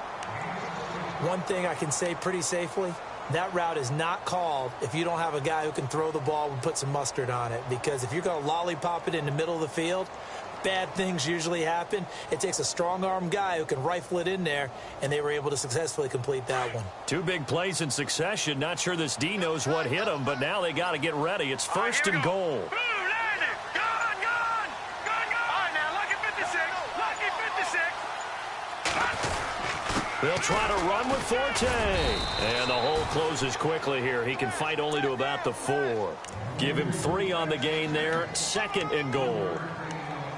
One thing I can say pretty safely, that route is not called if you don't have a guy who can throw the ball and put some mustard on it. Because if you're going to lollipop it in the middle of the field, bad things usually happen. It takes a strong-arm guy who can rifle it in there, and they were able to successfully complete that one. 2 big plays in succession. Not sure this D knows what hit him, but now they got to get ready. It's 1st and goal. They'll try to run with Forte. And the hole closes quickly here. He can fight only to about the 4. Give him 3 on the gain there. 2nd and goal.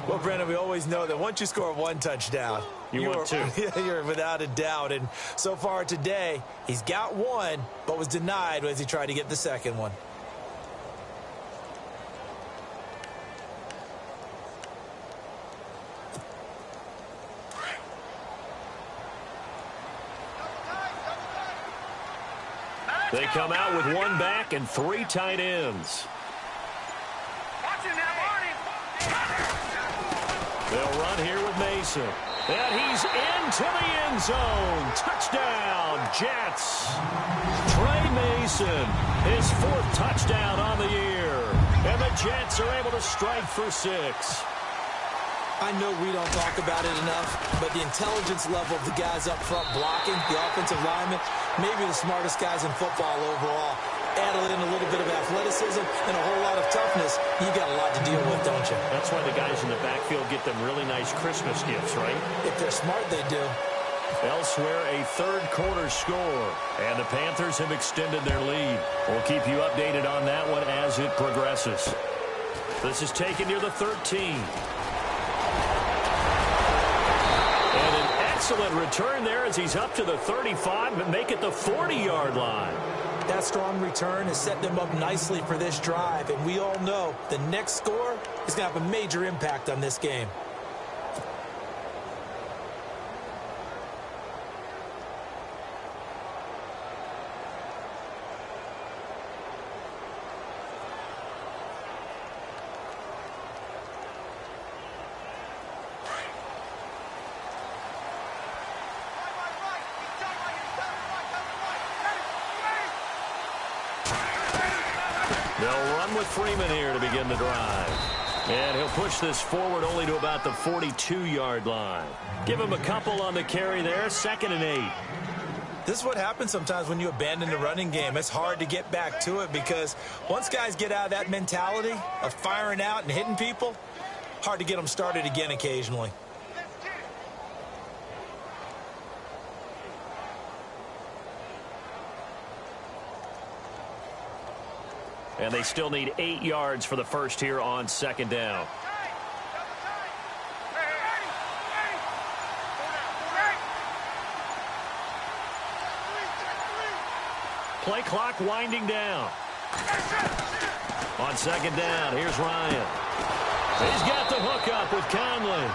Well, Brandon, we always know that once you score 1 touchdown, you want 2. You're without a doubt. And so far today, he's got 1, but was denied as he tried to get the 2nd one. They come out with 1 back and 3 tight ends. They'll run here with Mason. And he's into the end zone. Touchdown, Jets. Trey Mason, his 4th touchdown on the year. And the Jets are able to strike for 6. I know we don't talk about it enough, but the intelligence level of the guys up front blocking, the offensive linemen, maybe the smartest guys in football overall. Add in a little bit of athleticism and a whole lot of toughness, you got a lot to deal with, don't you? That's why the guys in the backfield get them really nice Christmas gifts, right? If they're smart, they do. Elsewhere, a third-quarter score, and the Panthers have extended their lead. We'll keep you updated on that one as it progresses. This is taken near the 13. excellent return there as he's up to the 35 and make it the 40-yard line. That strong return has set them up nicely for this drive, and we all know the next score is going to have a major impact on this game. They'll run with Freeman here to begin the drive. And he'll push this forward only to about the 42-yard line. Give him a couple on the carry there, 2nd and 8. This is what happens sometimes when you abandon the running game. It's hard to get back to it because once guys get out of that mentality of firing out and hitting people, hard to get them started again occasionally. And they still need 8 yards for the first here on 2nd down. Play clock winding down. On 2nd down, here's Ryan. He's got the hook up with Conley.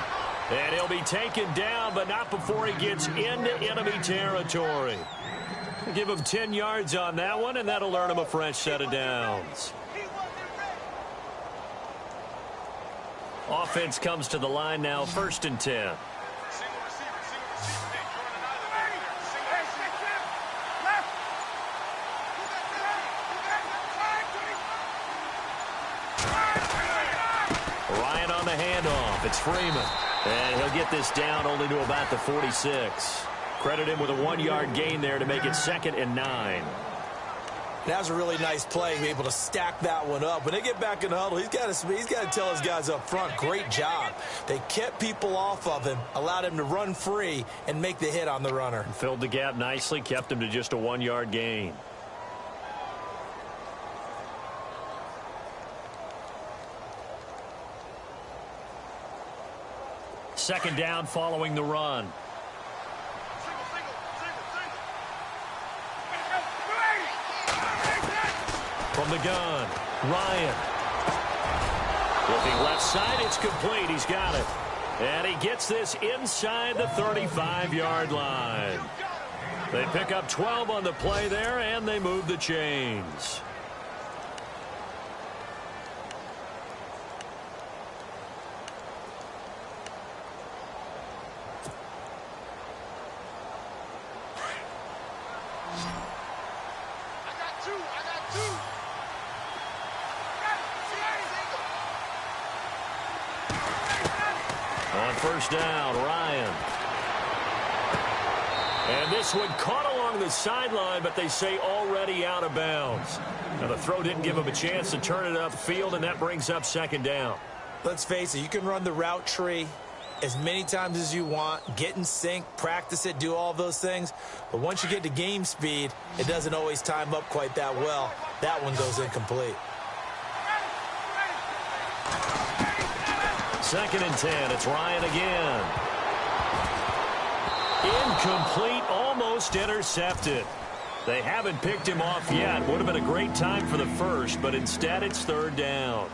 And he'll be taken down, but not before he gets into enemy territory. Give him 10 yards on that one, and that'll earn him a fresh set of downs. Offense comes to the line now, 1st and 10. Ryan on the handoff. It's Freeman. And he'll get this down only to about the 46. Credit him with a 1-yard gain there to make it 2nd and 9. That was a really nice play, able to stack that one up. When they get back in the huddle, he's got to tell his guys up front, great job. They kept people off of him, allowed him to run free and make the hit on the runner. Filled the gap nicely, kept him to just a 1-yard gain. Second down following the run. From the gun, Ryan. Looking left side, it's complete. He's got it. And he gets this inside the 35-yard line. They pick up 12 on the play there, and they move the chains. On 1st down, Ryan. And this one caught along the sideline, but they say already out of bounds. Now the throw didn't give him a chance to turn it upfield, and that brings up 2nd down. Let's face it, you can run the route tree as many times as you want, get in sync, practice it, do all those things. But once you get to game speed, it doesn't always time up quite that well. That one goes incomplete. 2nd and 10. It's Ryan again. Incomplete, almost intercepted. They haven't picked him off yet. Would have been a great time for the first, but instead it's 3rd down.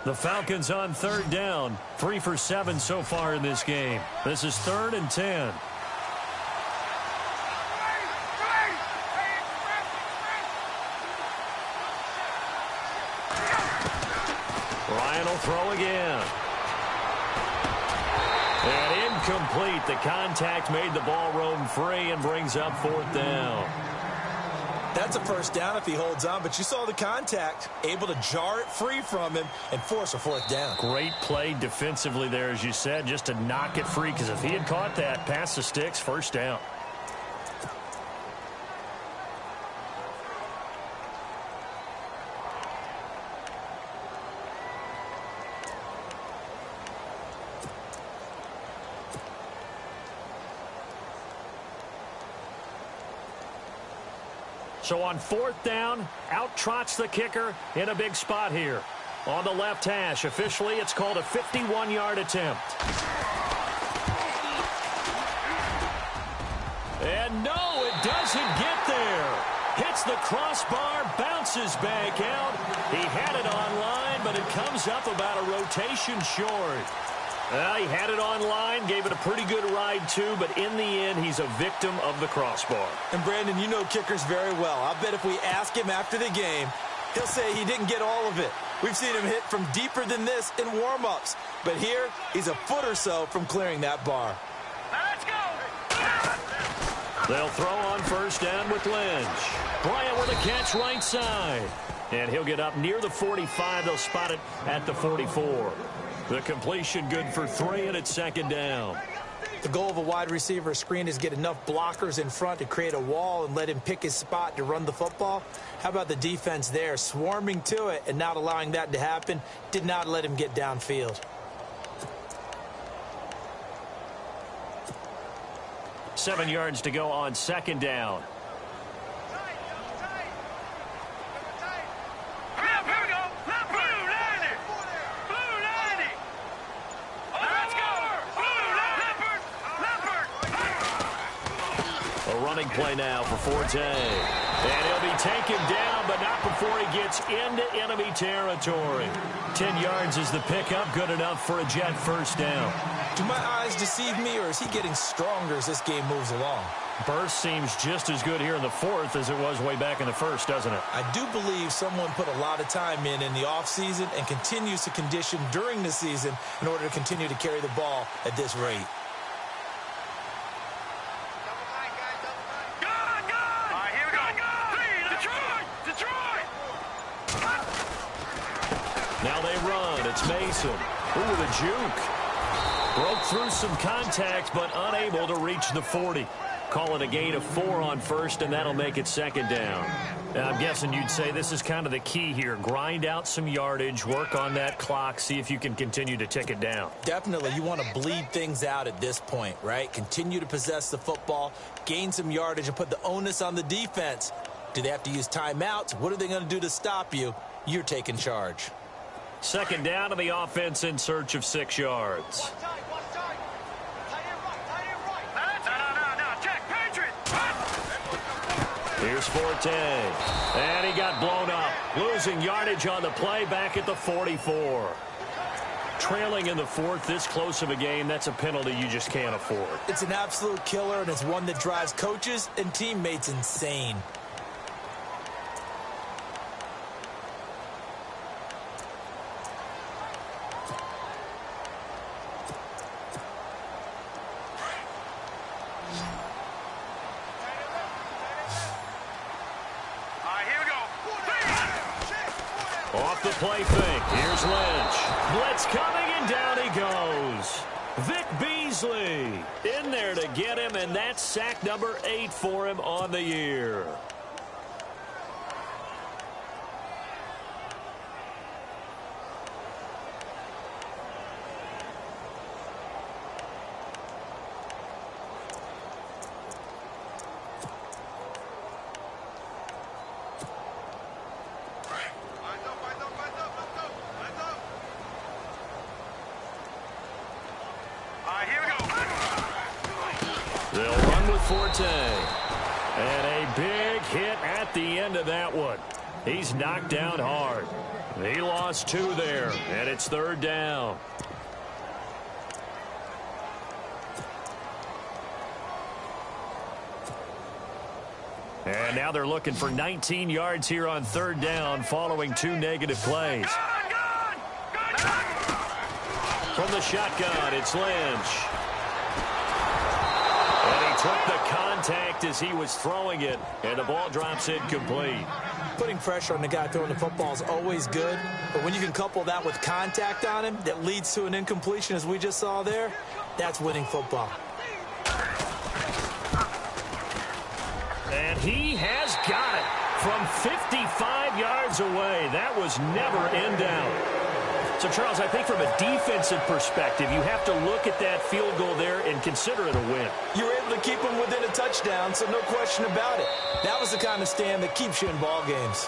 The Falcons on 3rd down. 3 for 7 so far in this game. This is 3rd and 10. Ryan will throw again. And incomplete. The contact made the ball roam free and brings up 4th down. That's a 1st down if he holds on, but you saw the contact, able to jar it free from him and force a 4th down. Great play defensively there, as you said, just to knock it free, because if he had caught that, past the sticks, 1st down. So on 4th down, out trots the kicker in a big spot here. On the left hash, officially it's called a 51-yard attempt. And no, it doesn't get there. Hits the crossbar, bounces back out. He had it online, but it comes up about a rotation short. He had it online, gave it a pretty good ride too, but in the end, he's a victim of the crossbar. And Brandon, you know kickers very well. I bet if we ask him after the game, he'll say he didn't get all of it. We've seen him hit from deeper than this in warm-ups. But here, he's a foot or so from clearing that bar. Let's go! They'll throw on 1st down with Lynch. Bryant with a catch right side. And he'll get up near the 45. They'll spot it at the 44. The completion good for 3, and it's 2nd down. The goal of a wide receiver screen is get enough blockers in front to create a wall and let him pick his spot to run the football. How about the defense there, swarming to it and not allowing that to happen? Did not let him get downfield. 7 yards to go on 2nd down. Running play now for Forte. And he'll be taken down, but not before he gets into enemy territory. 10 yards is the pickup, good enough for a Jet 1st down. Do my eyes deceive me, or is he getting stronger as this game moves along? Burst seems just as good here in the 4th as it was way back in the 1st, doesn't it? I do believe someone put a lot of time in the offseason and continues to condition during the season in order to continue to carry the ball at this rate. Now they run. It's Mason. Ooh, the juke. Broke through some contact, but unable to reach the 40. Call it a gain of 4 on 1st, and that'll make it 2nd down. I'm guessing you'd say this is kind of the key here. Grind out some yardage, work on that clock, see if you can continue to tick it down. Definitely. You want to bleed things out at this point, right? Continue to possess the football, gain some yardage, and put the onus on the defense. Do they have to use timeouts? What are they going to do to stop you? You're taking charge. 2nd down, and the offense in search of 6 yards. Here's Forte. And he got blown up. Losing yardage on the play back at the 44. Trailing in the 4th, this close of a game, that's a penalty you just can't afford. It's an absolute killer, and it's one that drives coaches and teammates insane. Off the play fake. Here's Lynch. Blitz coming, and down he goes. Vic Beasley in there to get him, and that's sack number 8 for him on the year. They'll run with Forte. And a big hit at the end of that one. He's knocked down hard. He lost 2 there, and it's 3rd down. And now they're looking for 19 yards here on 3rd down following 2 negative plays. From the shotgun, it's Lynch. And he took the contact as he was throwing it, and the ball drops incomplete. Putting pressure on the guy throwing the football is always good, but when you can couple that with contact on him that leads to an incompletion, as we just saw there, that's winning football. And he has got it from 55 yards away. That was never in doubt. So, Charles, I think from a defensive perspective, you have to look at that field goal there and consider it a win. You were able to keep them within a touchdown, so no question about it. That was the kind of stand that keeps you in ball games.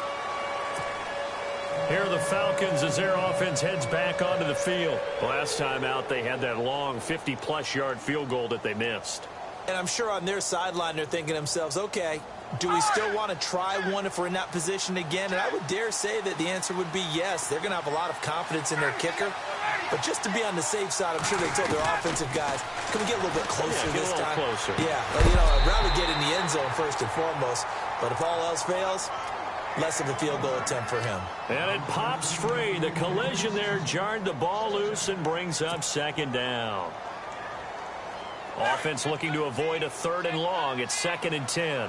Here are the Falcons as their offense heads back onto the field. Last time out, they had that long 50-plus yard field goal that they missed. And I'm sure on their sideline they're thinking to themselves, okay, do we still want to try one if we're in that position again? And I would dare say that the answer would be yes. They're going to have a lot of confidence in their kicker. But just to be on the safe side, I'm sure they told their offensive guys, can we get a little bit closer this time? Closer. Yeah, you know, I'd rather get in the end zone first and foremost. But if all else fails, less of a field goal attempt for him. And it pops free. The collision there jarred the ball loose and brings up second down. Offense looking to avoid a 3rd and long. It's 2nd and 10.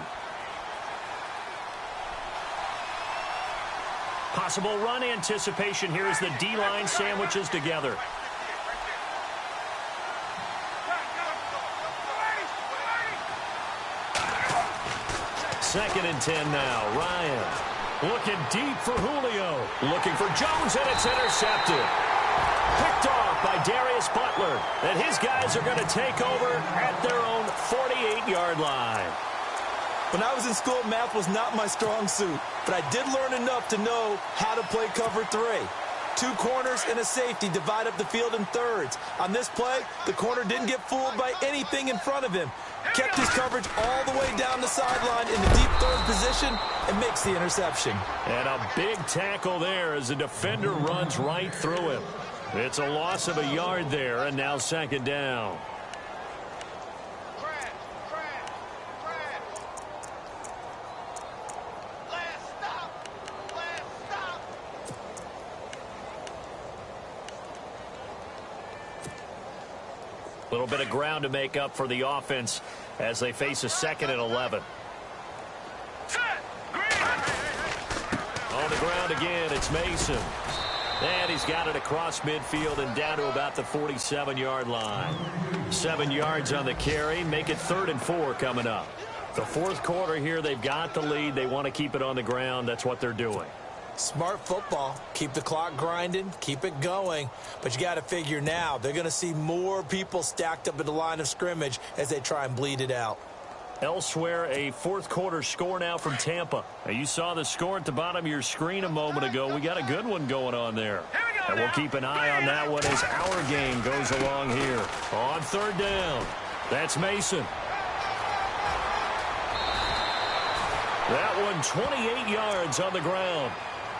Possible run anticipation here as the D-line sandwiches together. Second and 10 now. Ryan looking deep for Julio. Looking for Jones, and it's intercepted. Picked off by Darius Butler. And his guys are going to take over at their own 48-yard line. When I was in school, math was not my strong suit, but I did learn enough to know how to play cover 3. 2 corners and a safety divide up the field in thirds. On this play, the corner didn't get fooled by anything in front of him. Kept his coverage all the way down the sideline in the deep third position and makes the interception. And a big tackle there as the defender runs right through him. It's a loss of a yard there, and now 2nd down. A little bit of ground to make up for the offense as they face a 2nd and 11. On the ground again, it's Mason. And he's got it across midfield and down to about the 47-yard line. 7 yards on the carry. Make it 3rd and 4 coming up. The 4th quarter here, they've got the lead. They want to keep it on the ground. That's what they're doing. Smart football. Keep the clock grinding. Keep it going. But you got to figure now, they're going to see more people stacked up at the line of scrimmage as they try and bleed it out. Elsewhere, a 4th quarter score now from Tampa. Now, you saw the score at the bottom of your screen a moment ago. We got a good one going on there. And we'll keep an eye on that one as our game goes along here. On 3rd down, that's Mason. That one 28 yards on the ground.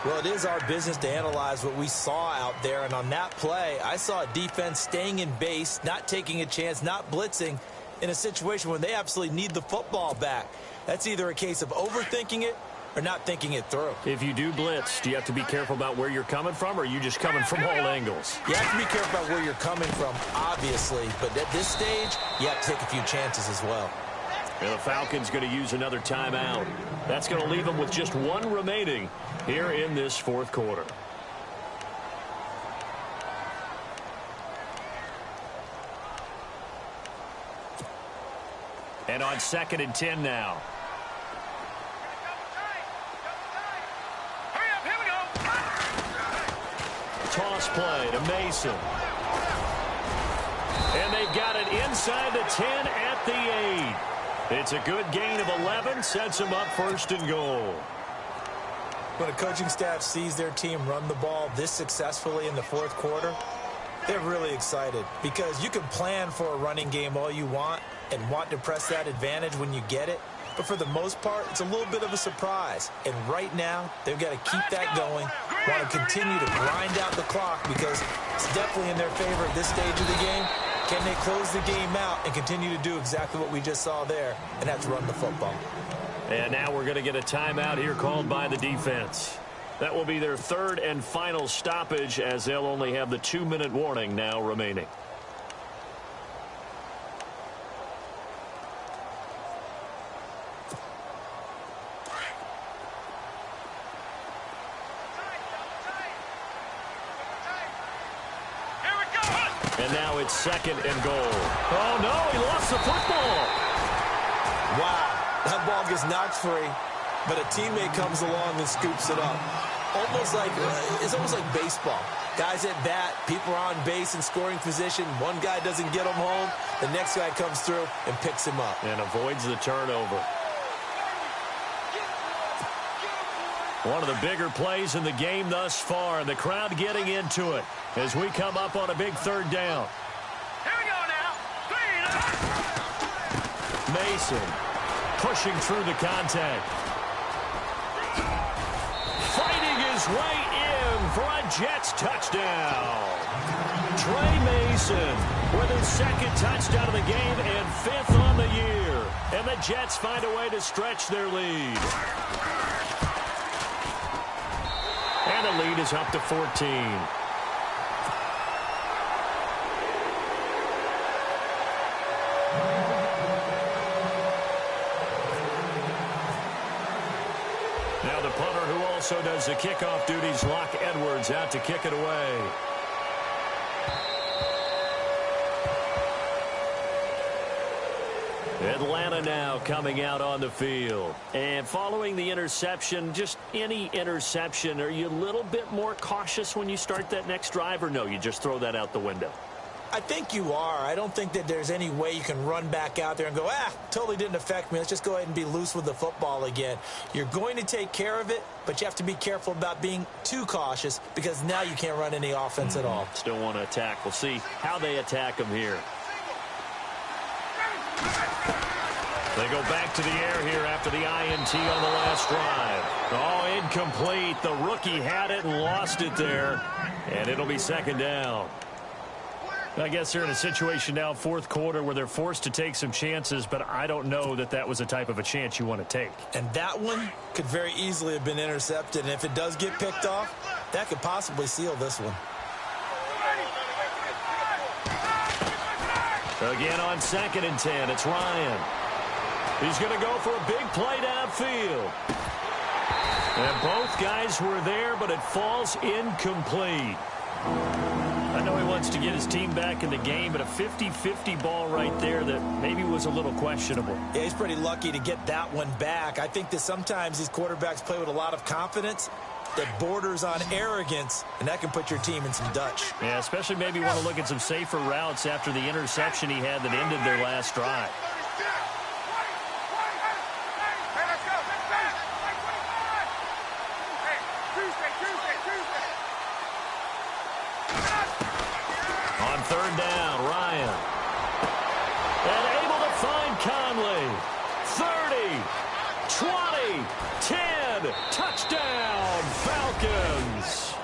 Well, it is our business to analyze what we saw out there. And on that play, I saw a defense staying in base, not taking a chance, not blitzing in a situation when they absolutely need the football back. That's either a case of overthinking it or not thinking it through. If you do blitz, do you have to be careful about where you're coming from, or are you just coming from all angles? You have to be careful about where you're coming from, obviously. But at this stage, you have to take a few chances as well. And the Falcons going to use another timeout. That's going to leave them with just 1 remaining here in this 4th quarter. And on 2nd and 10 now. Hurry up, here we go. Toss play to Mason. And they've got it inside the 10 at the 8. It's a good gain of 11, sets them up 1st and goal. When a coaching staff sees their team run the ball this successfully in the 4th quarter, they're really excited because you can plan for a running game all you want and want to press that advantage when you get it. But for the most part, it's a little bit of a surprise. And right now, they've got to keep that going, want to continue to grind out the clock because it's definitely in their favor at this stage of the game. Can they close the game out and continue to do exactly what we just saw there, and that's run the football? And now we're going to get a timeout here called by the defense. That will be their 3rd and final stoppage as they'll only have the 2-minute warning now remaining. And now it's 2nd and goal. Oh, no, he lost the football. Wow, that ball gets knocked free, but a teammate comes along and scoops it up. It's almost like baseball. Guys at bat, people are on base in scoring position. One guy doesn't get him home. The next guy comes through and picks him up. And avoids the turnover. One of the bigger plays in the game thus far. The crowd getting into it as we come up on a big third down. Here we go now. Mason pushing through the contact. Fighting his way in for a Jets touchdown. Trey Mason with his second touchdown of the game and 5th on the year. And the Jets find a way to stretch their lead. And the lead is up to 14. Now the punter, who also does the kickoff duties, Locke Edwards, out to kick it away. Atlanta now coming out on the field. And following the interception, just any interception, are you a little bit more cautious when you start that next drive, or no, you just throw that out the window? I think you are. I don't think that there's any way you can run back out there and go, totally didn't affect me. Let's just go ahead and be loose with the football again. You're going to take care of it, but you have to be careful about being too cautious because now you can't run any offense at all. Still want to attack. We'll see how they attack them here. They go back to the air here after the INT on the last drive. Oh, incomplete. The rookie had it and lost it there. And it'll be second down. I guess they're in a situation now, fourth quarter, where they're forced to take some chances, but I don't know that that was the type of a chance you want to take. And that one could very easily have been intercepted. And if it does get picked off, that could possibly seal this one. Again on 2nd and 10, it's Ryan. He's going to go for a big play downfield. And both guys were there, but it falls incomplete. I know he wants to get his team back in the game, but a 50-50 ball right there that maybe was a little questionable. Yeah, he's pretty lucky to get that one back. I think that sometimes these quarterbacks play with a lot of confidence that borders on arrogance, and that can put your team in some Dutch. Yeah, especially maybe want to look at some safer routes after the interception he had that ended their last drive. On 3rd down, Ryan. And able to find Conley. 30, 20, 10, touchdown, Falcons.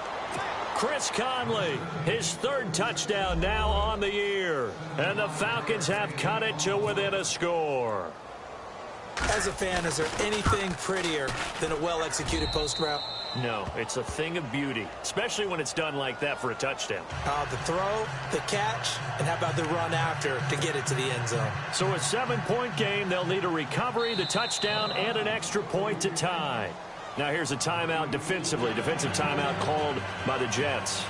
Chris Conley, his 3rd touchdown now on the year. And the Falcons have cut it to within a score. As a fan, is there anything prettier than a well-executed post route? No, it's a thing of beauty, especially when it's done like that for a touchdown. The throw, the catch, and how about the run after to get it to the end zone? So a 7-point game, they'll need a recovery, the touchdown, and an extra point to tie. Now here's a timeout defensively. Defensive timeout called by the Jets.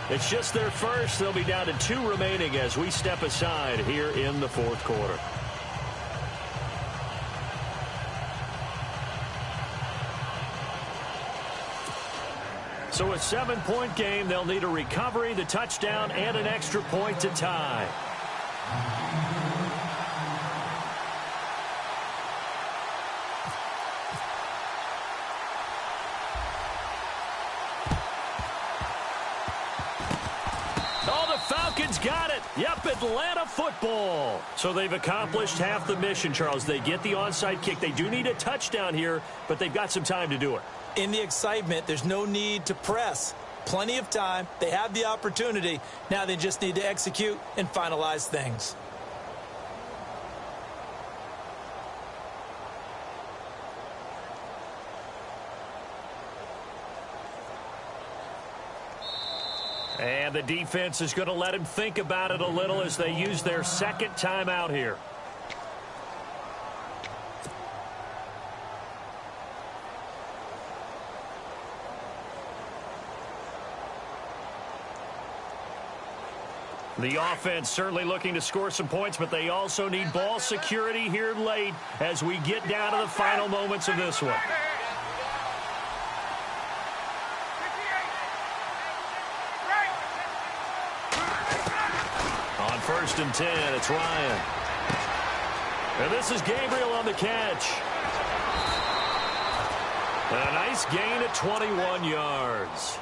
It's just their first. They'll be down to 2 remaining as we step aside here in the 4th quarter. So a 7-point game, they'll need a recovery, the touchdown, and an extra point to tie. Oh, the Falcons got it. Yep, Atlanta football. So they've accomplished half the mission, Charles. They get the onside kick. They do need a touchdown here, but they've got some time to do it. In the excitement, there's no need to press. Plenty of time. They have the opportunity. Now they just need to execute and finalize things. And the defense is going to let him think about it a little as they use their 2nd timeout here. The offense certainly looking to score some points, but they also need ball security here late as we get down to the final moments of this one. Right. 1st and 10. It's Ryan. And this is Gabriel on the catch. A nice gain at 21 yards.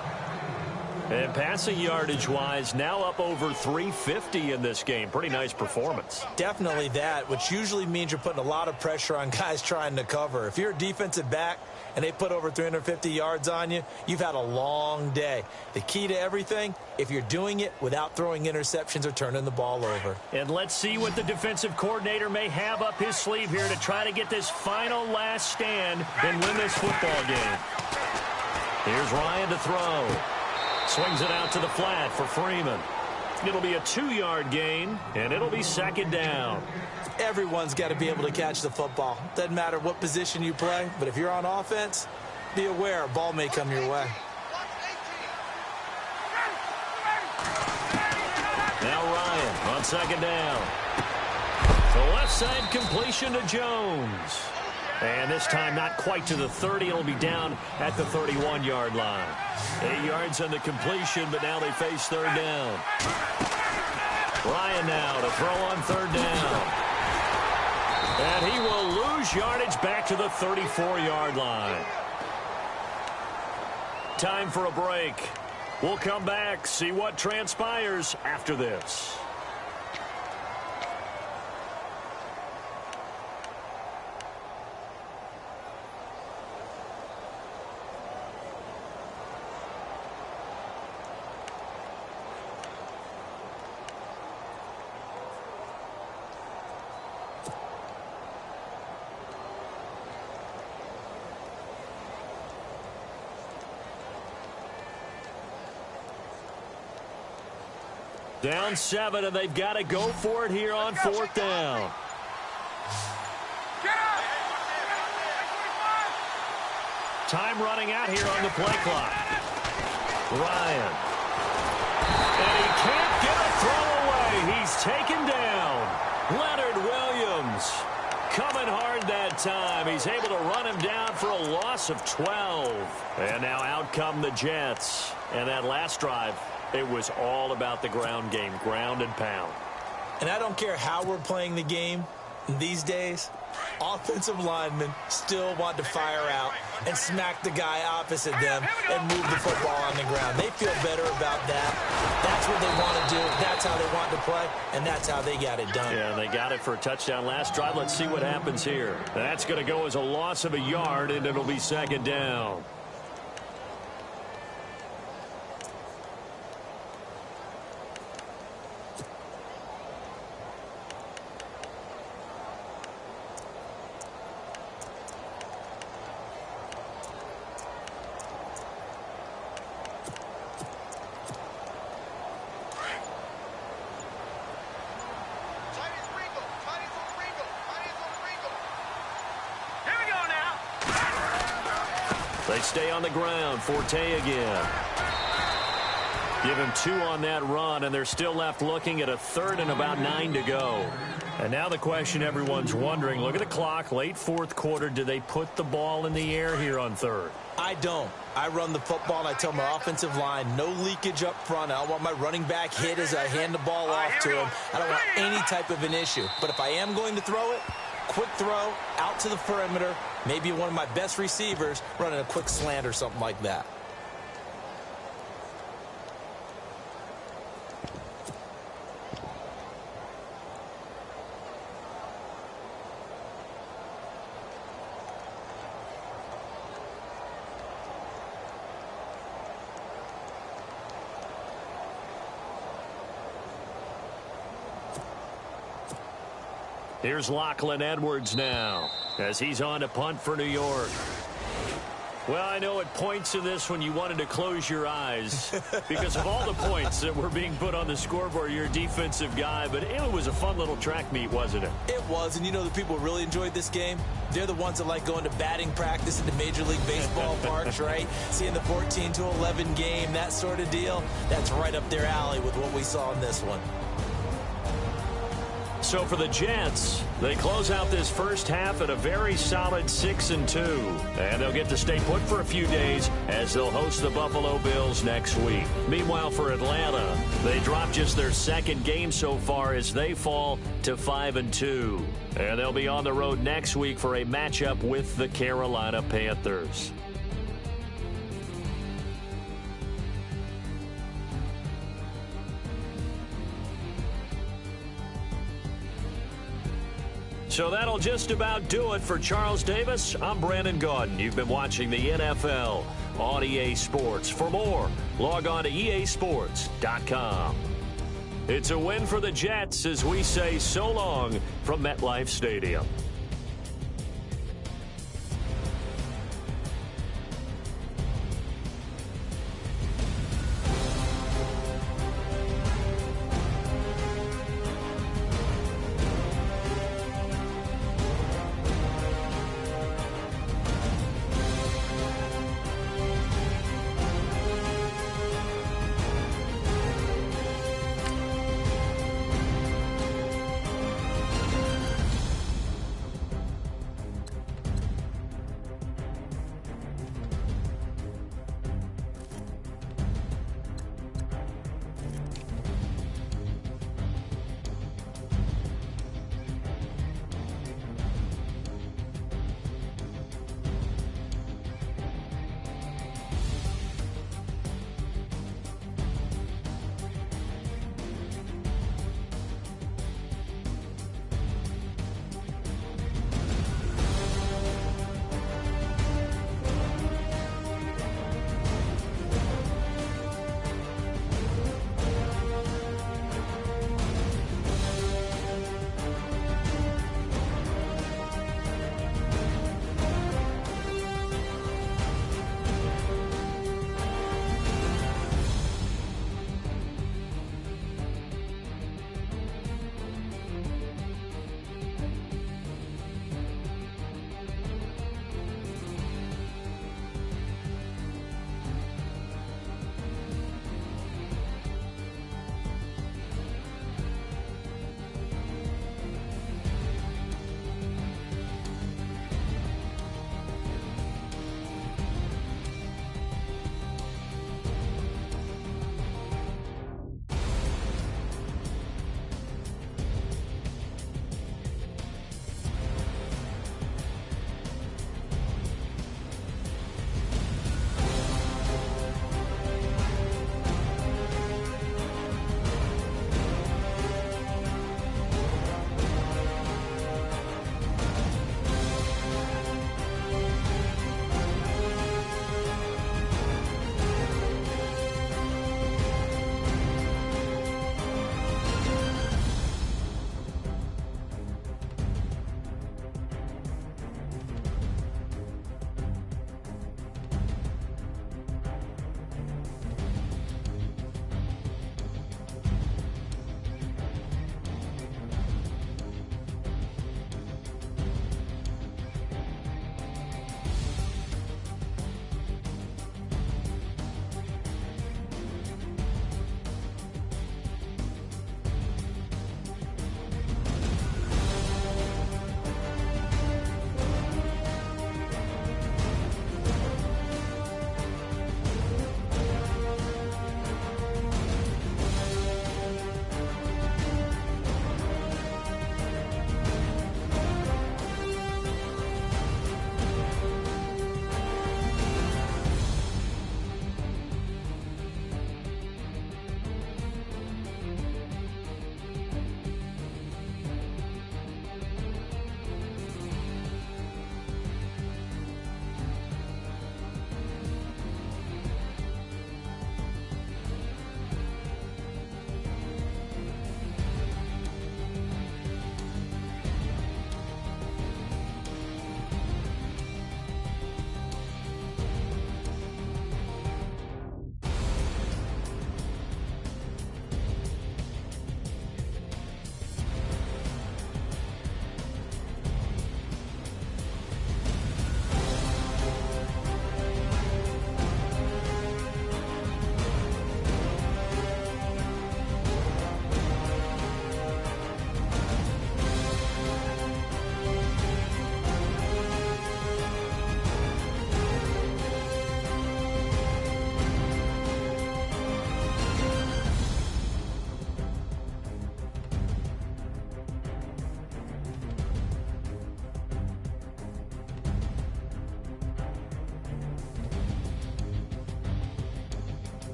And passing yardage-wise, now up over 350 in this game. Pretty nice performance. Definitely that, which usually means you're putting a lot of pressure on guys trying to cover. If you're a defensive back and they put over 350 yards on you, you've had a long day. The key to everything, if you're doing it without throwing interceptions or turning the ball over. And let's see what the defensive coordinator may have up his sleeve here to try to get this final last stand and win this football game. Here's Ryan to throw. Swings it out to the flat for Freeman. It'll be a 2-yard gain, and it'll be 2nd down. Everyone's got to be able to catch the football. Doesn't matter what position you play, but if you're on offense, be aware a ball may come your way. Now Ryan on 2nd down. The left side completion to Jones. And this time not quite to the 30. It'll be down at the 31-yard line. 8 yards on the completion, but now they face 3rd down. Ryan now to throw on 3rd down. And he will lose yardage back to the 34-yard line. Time for a break. We'll come back, see what transpires after this. Down 7, and they've got to go for it here on 4th down. Time running out here on the play clock. Ryan. And he can't get a throw away. He's taken down. Leonard Williams coming hard that time. He's able to run him down for a loss of 12. And now out come the Jets. And that last drive, it was all about the ground game, ground and pound. And I don't care how we're playing the game these days, offensive linemen still want to fire out and smack the guy opposite them and move the football on the ground. They feel better about that. That's what they want to do. That's how they want to play, and that's how they got it done. Yeah, they got it for a touchdown last drive. Let's see what happens here. That's going to go as a loss of a yard, and it'll be 2nd down. They stay on the ground. Forte again. Give him 2 on that run, and they're still left looking at a 3rd and about 9 to go. And now the question everyone's wondering, look at the clock, late 4th quarter, do they put the ball in the air here on 3rd? I don't. I run the football, and I tell my offensive line, no leakage up front. I don't want my running back hit as I hand the ball off to him. I don't want any type of an issue. But if I am going to throw it, quick throw out to the perimeter, maybe one of my best receivers running a quick slant or something like that. Here's Lachlan Edwards now as he's on to punt for New York. Well, I know it points in this when you wanted to close your eyes because of all the points that were being put on the scoreboard. You're a defensive guy, but it was a fun little track meet, wasn't it? It was, and you know the people really enjoyed this game? They're the ones that like going to batting practice at the Major League Baseball parks, right? Seeing the 14-11 game, that sort of deal. That's right up their alley with what we saw in this one. So for the Jets, they close out this first half at a very solid 6-2. And they'll get to stay put for a few days as they'll host the Buffalo Bills next week. Meanwhile, for Atlanta, they dropped just their second game so far as they fall to 5-2. And they'll be on the road next week for a matchup with the Carolina Panthers. So that'll just about do it for Charles Davis. I'm Brandon Gaudin. You've been watching the NFL on EA Sports. For more, log on to easports.com. It's a win for the Jets as we say so long from MetLife Stadium.